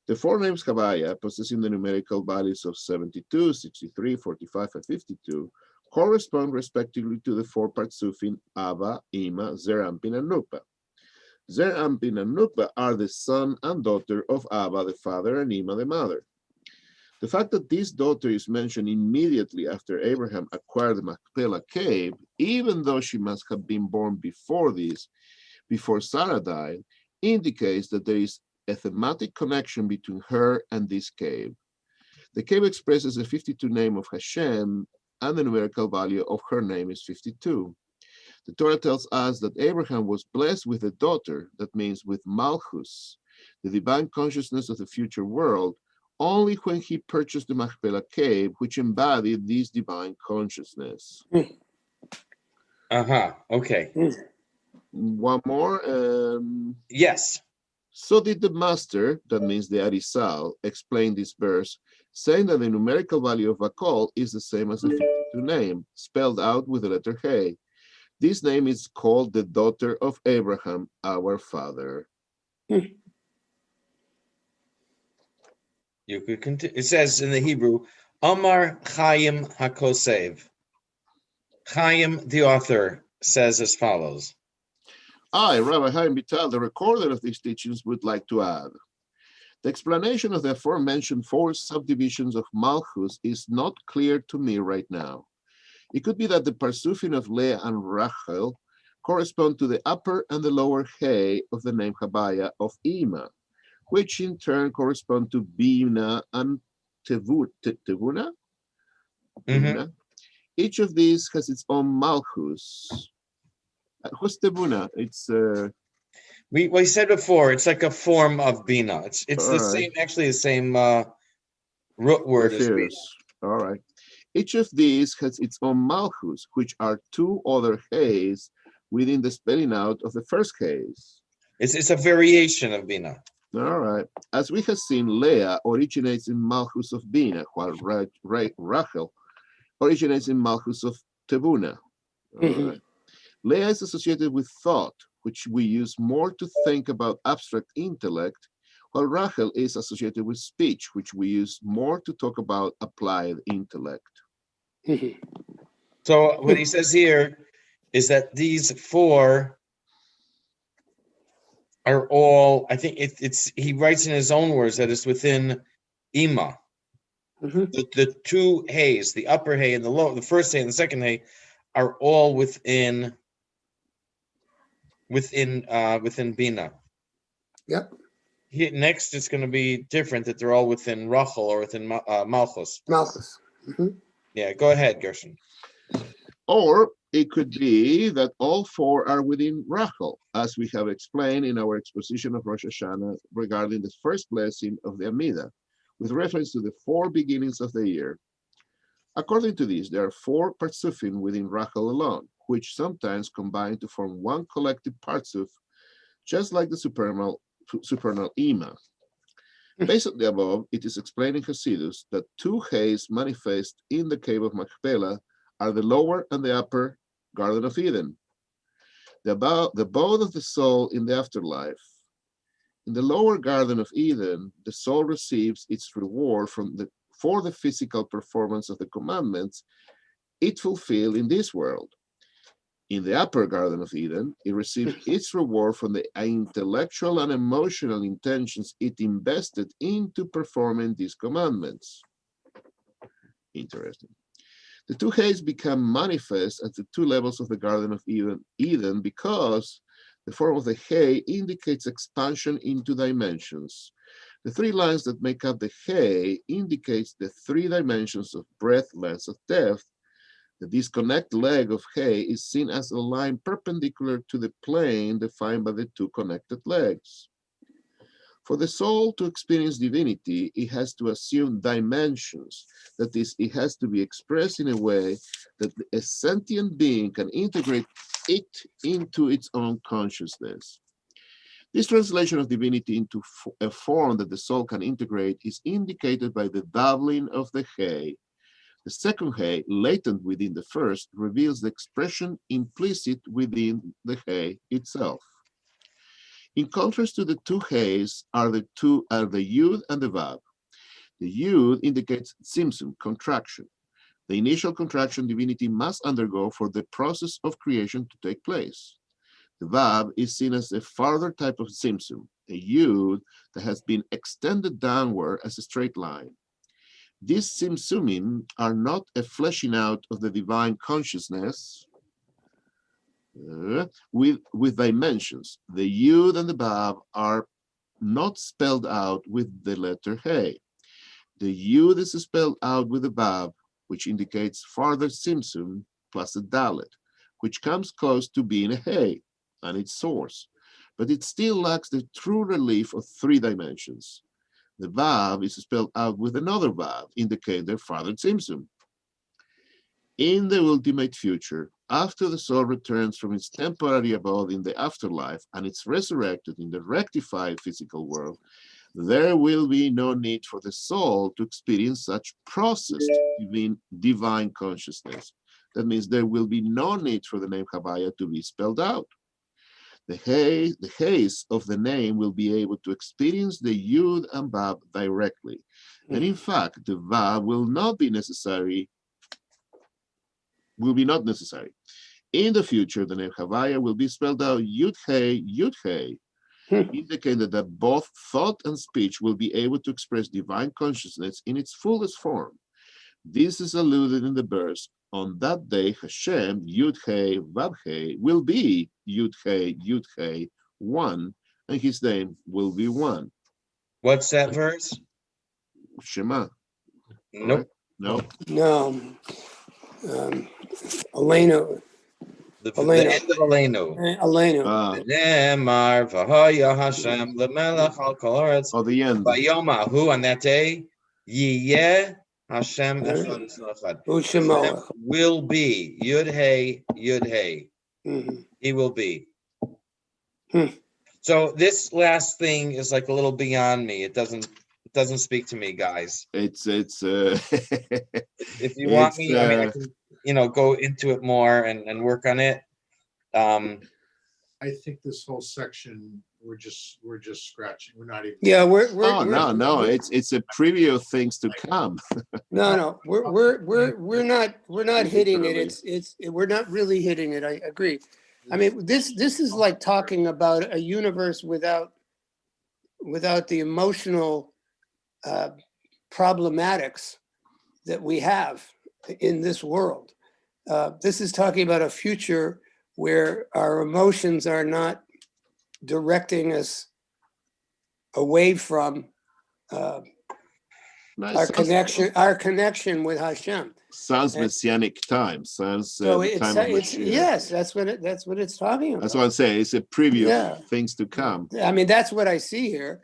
The four names Havaya, possessing the numerical values of 72, 63, 45, and 52, correspond respectively to the four Partsufim Abba, Ima, Zerampin, and Nukba. Zerampin and Nukba are the son and daughter of Abba, the father, and Ima, the mother. The fact that this daughter is mentioned immediately after Abraham acquired the Machpelah cave, even though she must have been born before this, before Sarah died, indicates that there is a thematic connection between her and this cave. The cave expresses the 52 name of Hashem, and the numerical value of her name is 52. The Torah tells us that Abraham was blessed with a daughter, that means with Malchus, the divine consciousness of the future world, only when he purchased the Machpelah cave, which embodied this divine consciousness. Okay. One more. Yes. So did the master, that means the Arizal, explain this verse, saying that the numerical value of Bakol is the same as the 52 name, spelled out with the letter Hey. This name is called the daughter of Abraham, our father. You could continue. It says in the Hebrew, Omar Chaim HaKosev. Chaim, the author, says as follows. I, Rabbi Chaim Vital, the recorder of these teachings, would like to add. The explanation of the aforementioned 4 subdivisions of Malchus is not clear to me right now. It could be that the Parsufin of Leah and Rachel correspond to the upper and the lower Hey of the name Habaya of Ima, which in turn correspond to Bina and Tevuna. Each of these has its own Malchus. What's Tevuna? It's we said before, it's like a form of Bina. It's the right. same, actually the same root word as Bina. All right. Each of these has its own Malchus, which are 2 other Heys within the spelling out of the first Heys. It's a variation of Bina. All right. As we have seen, Leah originates in Malchus of Bina, while Rachel originates in Malchus of Tevuna. All right. Leah is associated with thought, which we use more to think about abstract intellect, while Rachel is associated with speech, which we use more to talk about applied intellect. So what he says here is that these 4 are all, I think it's he writes in his own words that it's within Ima. The 2 Heys, the upper Hey and the first Hey and the second Hey, are all within Bina. Yep. Here, next, it's going to be different, that they're all within Rachel or within Malchus. Malchus. Yeah, go ahead, Gershon. Or it could be that all 4 are within Rachel, as we have explained in our exposition of Rosh Hashanah regarding the first blessing of the Amidah, with reference to the 4 beginnings of the year. According to this, there are 4 Parsufim within Rachel alone, which sometimes combine to form one collective Parsuf, just like the supernal Ima. Based on the above, it is explained in Hasidus that 2 Heys manifest in the cave of Machpelah are the lower and the upper Garden of Eden, the abode of the soul in the afterlife. In the lower Garden of Eden, the soul receives its reward for the physical performance of the commandments it fulfilled in this world. In the upper Garden of Eden, it receives its reward from the intellectual and emotional intentions it invested into performing these commandments. Interesting. The 2 Heys become manifest at the 2 levels of the Garden of Eden because the form of the Hey indicates expansion into dimensions. The 3 lines that make up the Hey indicates the 3 dimensions of breadth, length, of depth. The disconnected leg of Hey is seen as a line perpendicular to the plane defined by the 2 connected legs. For the soul to experience divinity, it has to assume dimensions. That is, it has to be expressed in a way that a sentient being can integrate it into its own consciousness. This translation of divinity into a form that the soul can integrate is indicated by the doubling of the Hey. The second Hey, latent within the first, reveals the expression implicit within the Hey itself. In contrast to the 2 Heys are the Yud and the Vav. The Yud indicates Tzimtzum, contraction. The initial contraction divinity must undergo for the process of creation to take place. The Vav is seen as a farther type of Tzimtzum, a Yud that has been extended downward as a straight line. These Tzimtzumim are not a fleshing out of the divine consciousness with dimensions. The Yud and the Vav are not spelled out with the letter Hey. The Yud is spelled out with the Vav, which indicates farther Tzimtzum, plus a Dalet, which comes close to being a Hey and its source, but it still lacks the true relief of 3 dimensions. The Vav is spelled out with another Vav, indicating their farther Tzimtzum. In the ultimate future, after the soul returns from its temporary abode in the afterlife and it's resurrected in the rectified physical world, there will be no need for the soul to experience such processed divine consciousness. That means there will be no need for the name Havaya to be spelled out. The haze of the name will be able to experience the Yud and Vav directly. And in fact, the Vav will not be necessary, not necessary. In the future, the name Havaya will be spelled out Yud-Hey, Yud-Hey, indicating that both thought and speech will be able to express divine consciousness in its fullest form. This is alluded in the verse, on that day Hashem, Yud-Hey, Vav-Hey, will be Yud-Hey, Yud-Hey, one, and his name will be one. What's that verse? Shema. Nope. No. No. Elena. The end of Aleinu. Elena. Nemar v'haya Hashem lemelech al kol haaretz. Oh, the end. Vayomahu, on that day, Yiyeh Hashem echad v'echad. Hashem will be Yud Hey, Yud Hey. He will be. So this last thing is like a little beyond me. It doesn't speak to me, guys. It's if you want me, I mean, I can go into it more and work on it. I think this whole section we're just scratching. We're not even. Yeah, we're no. It's a preview of things to come. No, we're not hitting it. We're not really hitting it. I agree. I mean, this is like talking about a universe without the emotional problematics that we have in this world. This is talking about a future where our emotions are not directing us away from our connection with Hashem. Sounds messianic time. Sounds so time of yes, that's what it's talking about. That's what I'm saying. It's a preview of things to come. I mean, that's what I see here.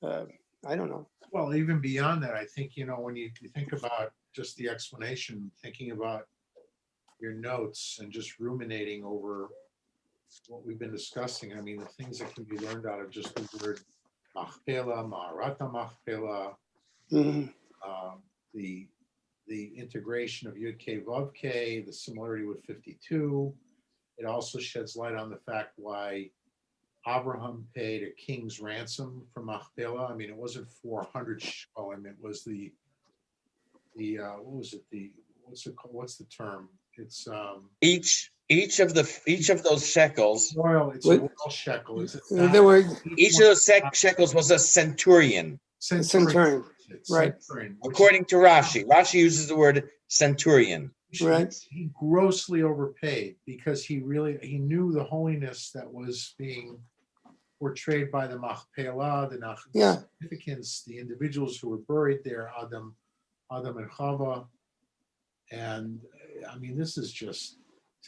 I don't know. Well, even beyond that, I think when you think about just the explanation, thinking about your notes and just ruminating over what we've been discussing. I mean, the things that can be learned out of just the word machpelah, ma'arata machpelah, the integration of Yud K Vav K, the similarity with 52. It also sheds light on the fact why Abraham paid a king's ransom for Machpelah. I mean, it wasn't 400 shekel. It was the what was it? What's the term? It's each of those shekels. It's a royal shekel. Each of those shekels was a centurion. Centurion. Right. According to Rashi. Rashi uses the word centurion. Right. He grossly overpaid because he knew the holiness that was being portrayed by the Machpelah, the significance, the individuals who were buried there, Adam and Chava. And I mean, this is just.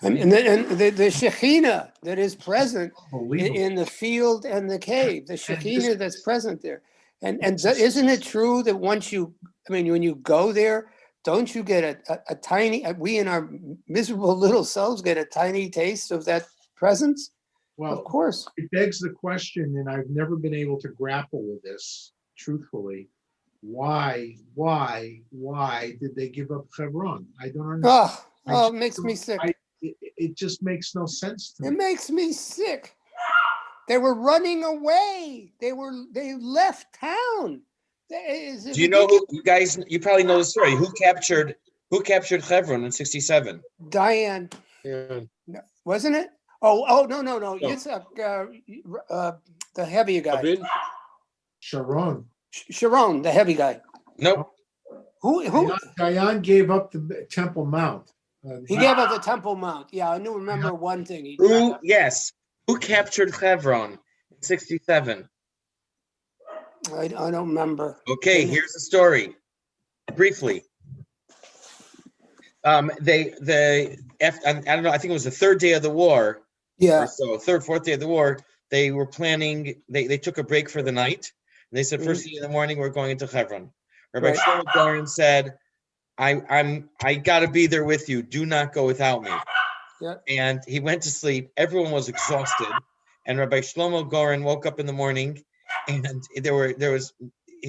And the Shekhinah that is present in the field and the cave, the Shekhinah that's present there. And isn't it true that when you go there, don't you get a tiny, we in our miserable little selves get a tiny taste of that presence? Well, of course. It begs the question, and I've never been able to grapple with this, truthfully. Why did they give up Hebron? I don't understand. It makes me sick. It just makes no sense to me. It makes me sick. They were running away. They left town. Do you know who, you guys? You probably know the story. Who captured Hebron in 67? Diane. Yeah. Wasn't it? Oh no. Yitzhak, the heavy guy. Sharon, the heavy guy. Nope. Who? Diane gave up the Temple Mount. He gave up the Temple Mount. Yeah, I remember one thing. Who captured Hebron in 67? I don't remember. Okay, here's the story. Briefly. I don't know, I think it was the third day of the war. Yeah. So fourth day of the war, they were planning, they took a break for the night. And they said, first thing in the morning, we're going into Hebron. Rabbi Shlomo Goren said, I gotta be there with you. Do not go without me. Yeah. And he went to sleep. Everyone was exhausted. And Rabbi Shlomo Goren woke up in the morning and he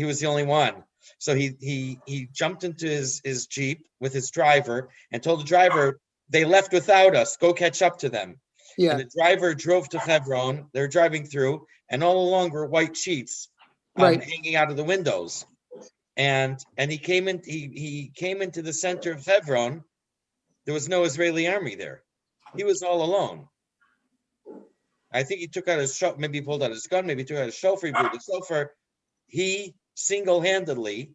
was the only one. So he jumped into his Jeep with his driver and told the driver, they left without us. Go catch up to them. Yeah. And the driver drove to Hebron. They're driving through, and all along were white sheets Right. hanging out of the windows. And he came in. He came into the center of Hebron. There was no Israeli army there. He was all alone. I think he took out his shofar. Maybe he pulled out his gun. Maybe he took out his shofar. He blew the shofar. He single-handedly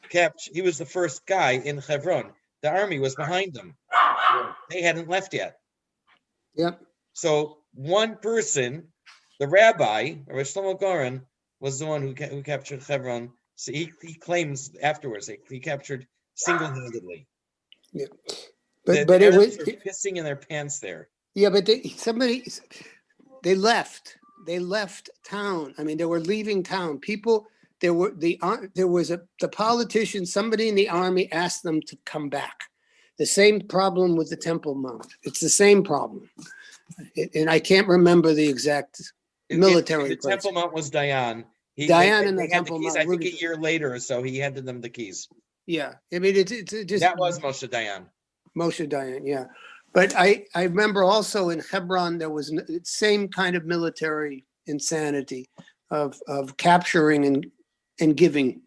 kept. He was the first guy in Hebron. The army was behind them. They hadn't left yet. Yep. So one person, the rabbi, Rav Shlomo Goren, was the one who captured Hebron. So he claims afterwards he captured single-handedly. Yeah. The But it Arabs was were pissing in their pants there. Yeah, but they left. They left town. I mean, they were leaving town. People, there was the politician, somebody in the army asked them to come back. The same problem with the Temple Mount. It's the same problem. And I can't remember the exact military The place. Temple Mount was Dayan. Dayan and the had Temple keys. Mount. I think a year later or so, he handed them the keys. Yeah, I mean, it's just That was Moshe Dayan. Moshe Dayan, yeah. But I remember also in Hebron, there was the same kind of military insanity of capturing and giving.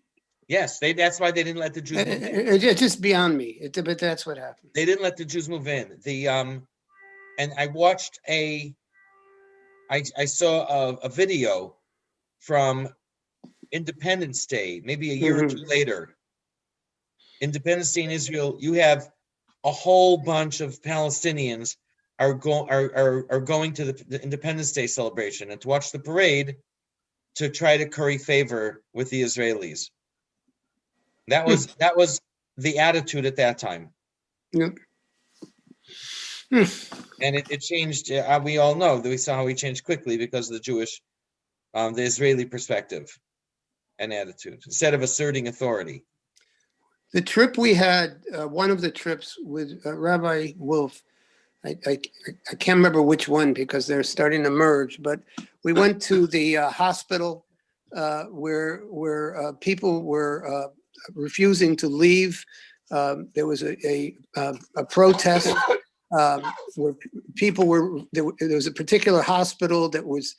Yes, that's why they didn't let the Jews move in. It's just beyond me. But that's what happened. They didn't let the Jews move in. And I watched I saw a video from Independence Day, maybe a year or two later. Independence Day in Israel, you have a whole bunch of Palestinians are going to the Independence Day celebration and to watch the parade to try to curry favor with the Israelis. That was the attitude at that time. Yep. And it changed. We all know that we saw how he changed quickly because of the Jewish, the Israeli perspective and attitude instead of asserting authority. The trip we had, one of the trips with Rabbi Wolf, I can't remember which one because they're starting to merge, but we went to the hospital where people were refusing to leave. There was a protest where people were, there was a particular hospital that was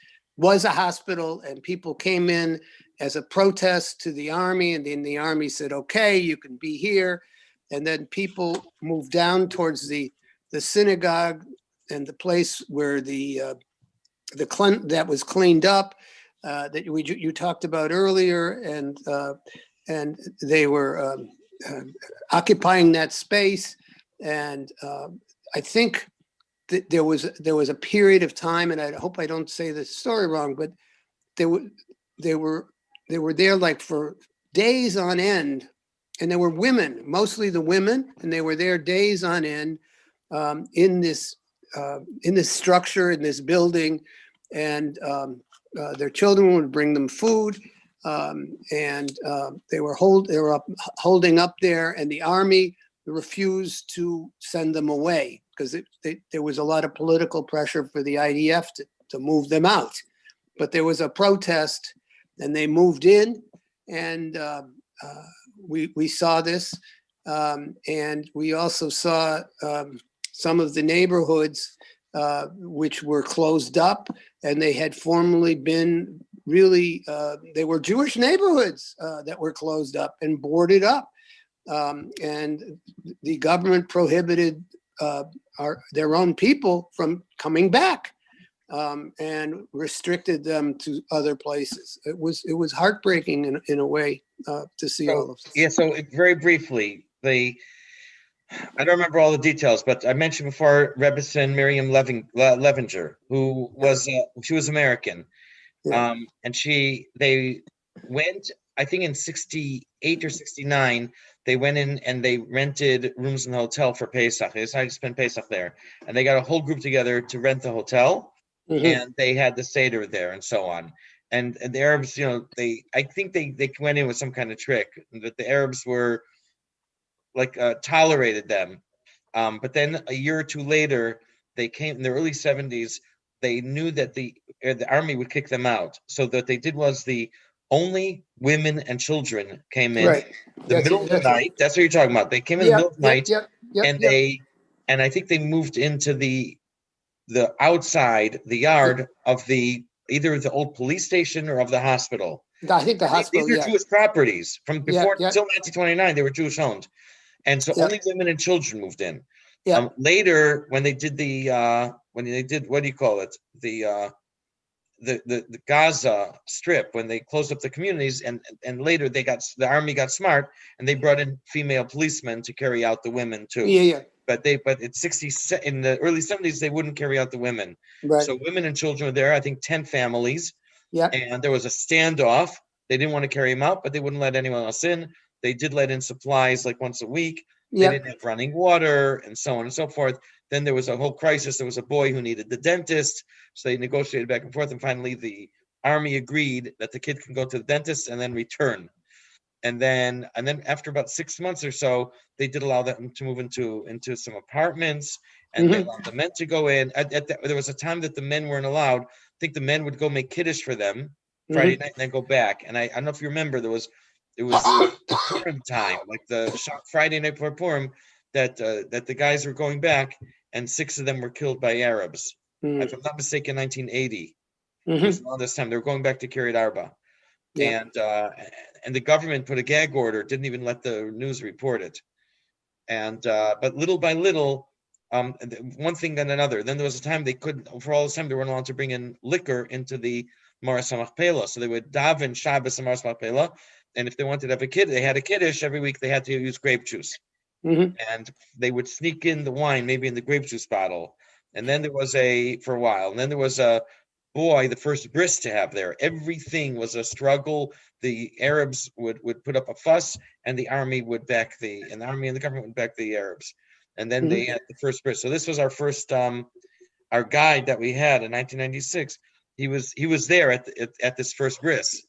a hospital, and people came in as a protest to the army, and then the army said, okay, you can be here. And then people moved down towards the synagogue and the place where that was cleaned up, that you talked about earlier, and they were occupying that space. And I think that there was a period of time, and I hope I don't say this story wrong, but they were there like for days on end, and there were women, mostly the women, and they were there days on end in this structure, in this building, and their children would bring them food, and they were holding up there, and the army refused to send them away because there was a lot of political pressure for the IDF to move them out. But there was a protest, and they moved in, and we saw this, and we also saw some of the neighborhoods which were closed up, and they had formerly been really, they were Jewish neighborhoods that were closed up and boarded up, and the government prohibited their own people from coming back. And restricted them to other places. It was heartbreaking in a way to see all of this. Yeah. So very briefly, I don't remember all the details, but I mentioned before Rebbetzin Miriam Levinger, who was she was American, Yeah. and they went, I think in 68 or 69, they went in and they rented rooms in the hotel for Pesach. They decided to spend Pesach there, and they got a whole group together to rent the hotel. Mm-hmm. And they had the Seder there and so on. And the Arabs, I think they went in with some kind of trick that the Arabs were like tolerated them. But then a year or two later, they came in the early 70s. They knew that the army would kick them out. So what they did was the only women and children came in the middle of the night. That's what you're talking about. They came in the middle of the night, and I think they moved into the the outside, the yard of either the old police station or of the hospital. I think the hospital, These are yeah. Jewish properties from before yeah. until 1929. They were Jewish owned, and so Yeah. only women and children moved in. Yeah. Later, when they did what do you call it? The Gaza Strip, when they closed up the communities, and later the army got smart and they brought in female policemen to carry out the women too. Yeah. But in the early 70s they wouldn't carry out the women. Right. So women and children were there. I think 10 families. Yeah. And there was a standoff. They didn't want to carry them out, but they wouldn't let anyone else in. They did let in supplies like once a week. They didn't have running water and so on and so forth. Then there was a whole crisis. There was a boy who needed the dentist. So they negotiated back and forth. And finally, the army agreed that the kid can go to the dentist and then return. And then after about 6 months or so, they did allow them to move into some apartments, and they allowed the men to go in. There was a time that the men weren't allowed. I think the men would go make kiddush for them Friday night and then go back. And I don't know if you remember, it was Purim time, like the Friday night before Purim, that the guys were going back, and 6 of them were killed by Arabs. If I'm not mistaken, 1980. It was around this time. They were going back to Kiryat Arba. Yeah. And the government put a gag order, didn't even let the news report it. And but little by little, one thing then another. Then there was a time they couldn't, for all this time, they weren't allowed to bring in liquor into the Maras HaMachpelah. So they would daven Shabbos and Maras HaMachpelah. And if they wanted to have a kid, they had a kiddush every week, they had to use grape juice. And they would sneak in the wine, maybe in the grape juice bottle. And then there was for a while, and then there was a boy, the first bris to have there. Everything was a struggle. The Arabs would put up a fuss, and the army and the army and the government would back the Arabs. And then they had the first bris. So this was our first, our guide that we had in 1996. He was there at this first bris,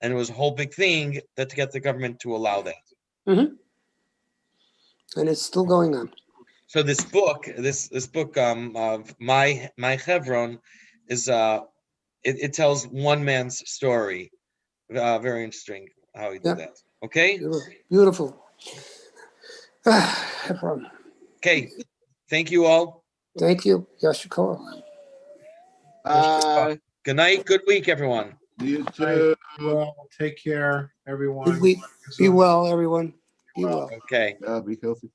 and it was a whole big thing to get the government to allow that. And it's still going on. So this book of my Chevron is it tells one man's story. Very interesting how he did that. Okay. Beautiful. Okay. Thank you all. Thank you. Yashikor. Good night. Good week, everyone. You too. Well, take care, everyone. Good week. Be well, everyone. Be well. Okay. Yeah, be healthy.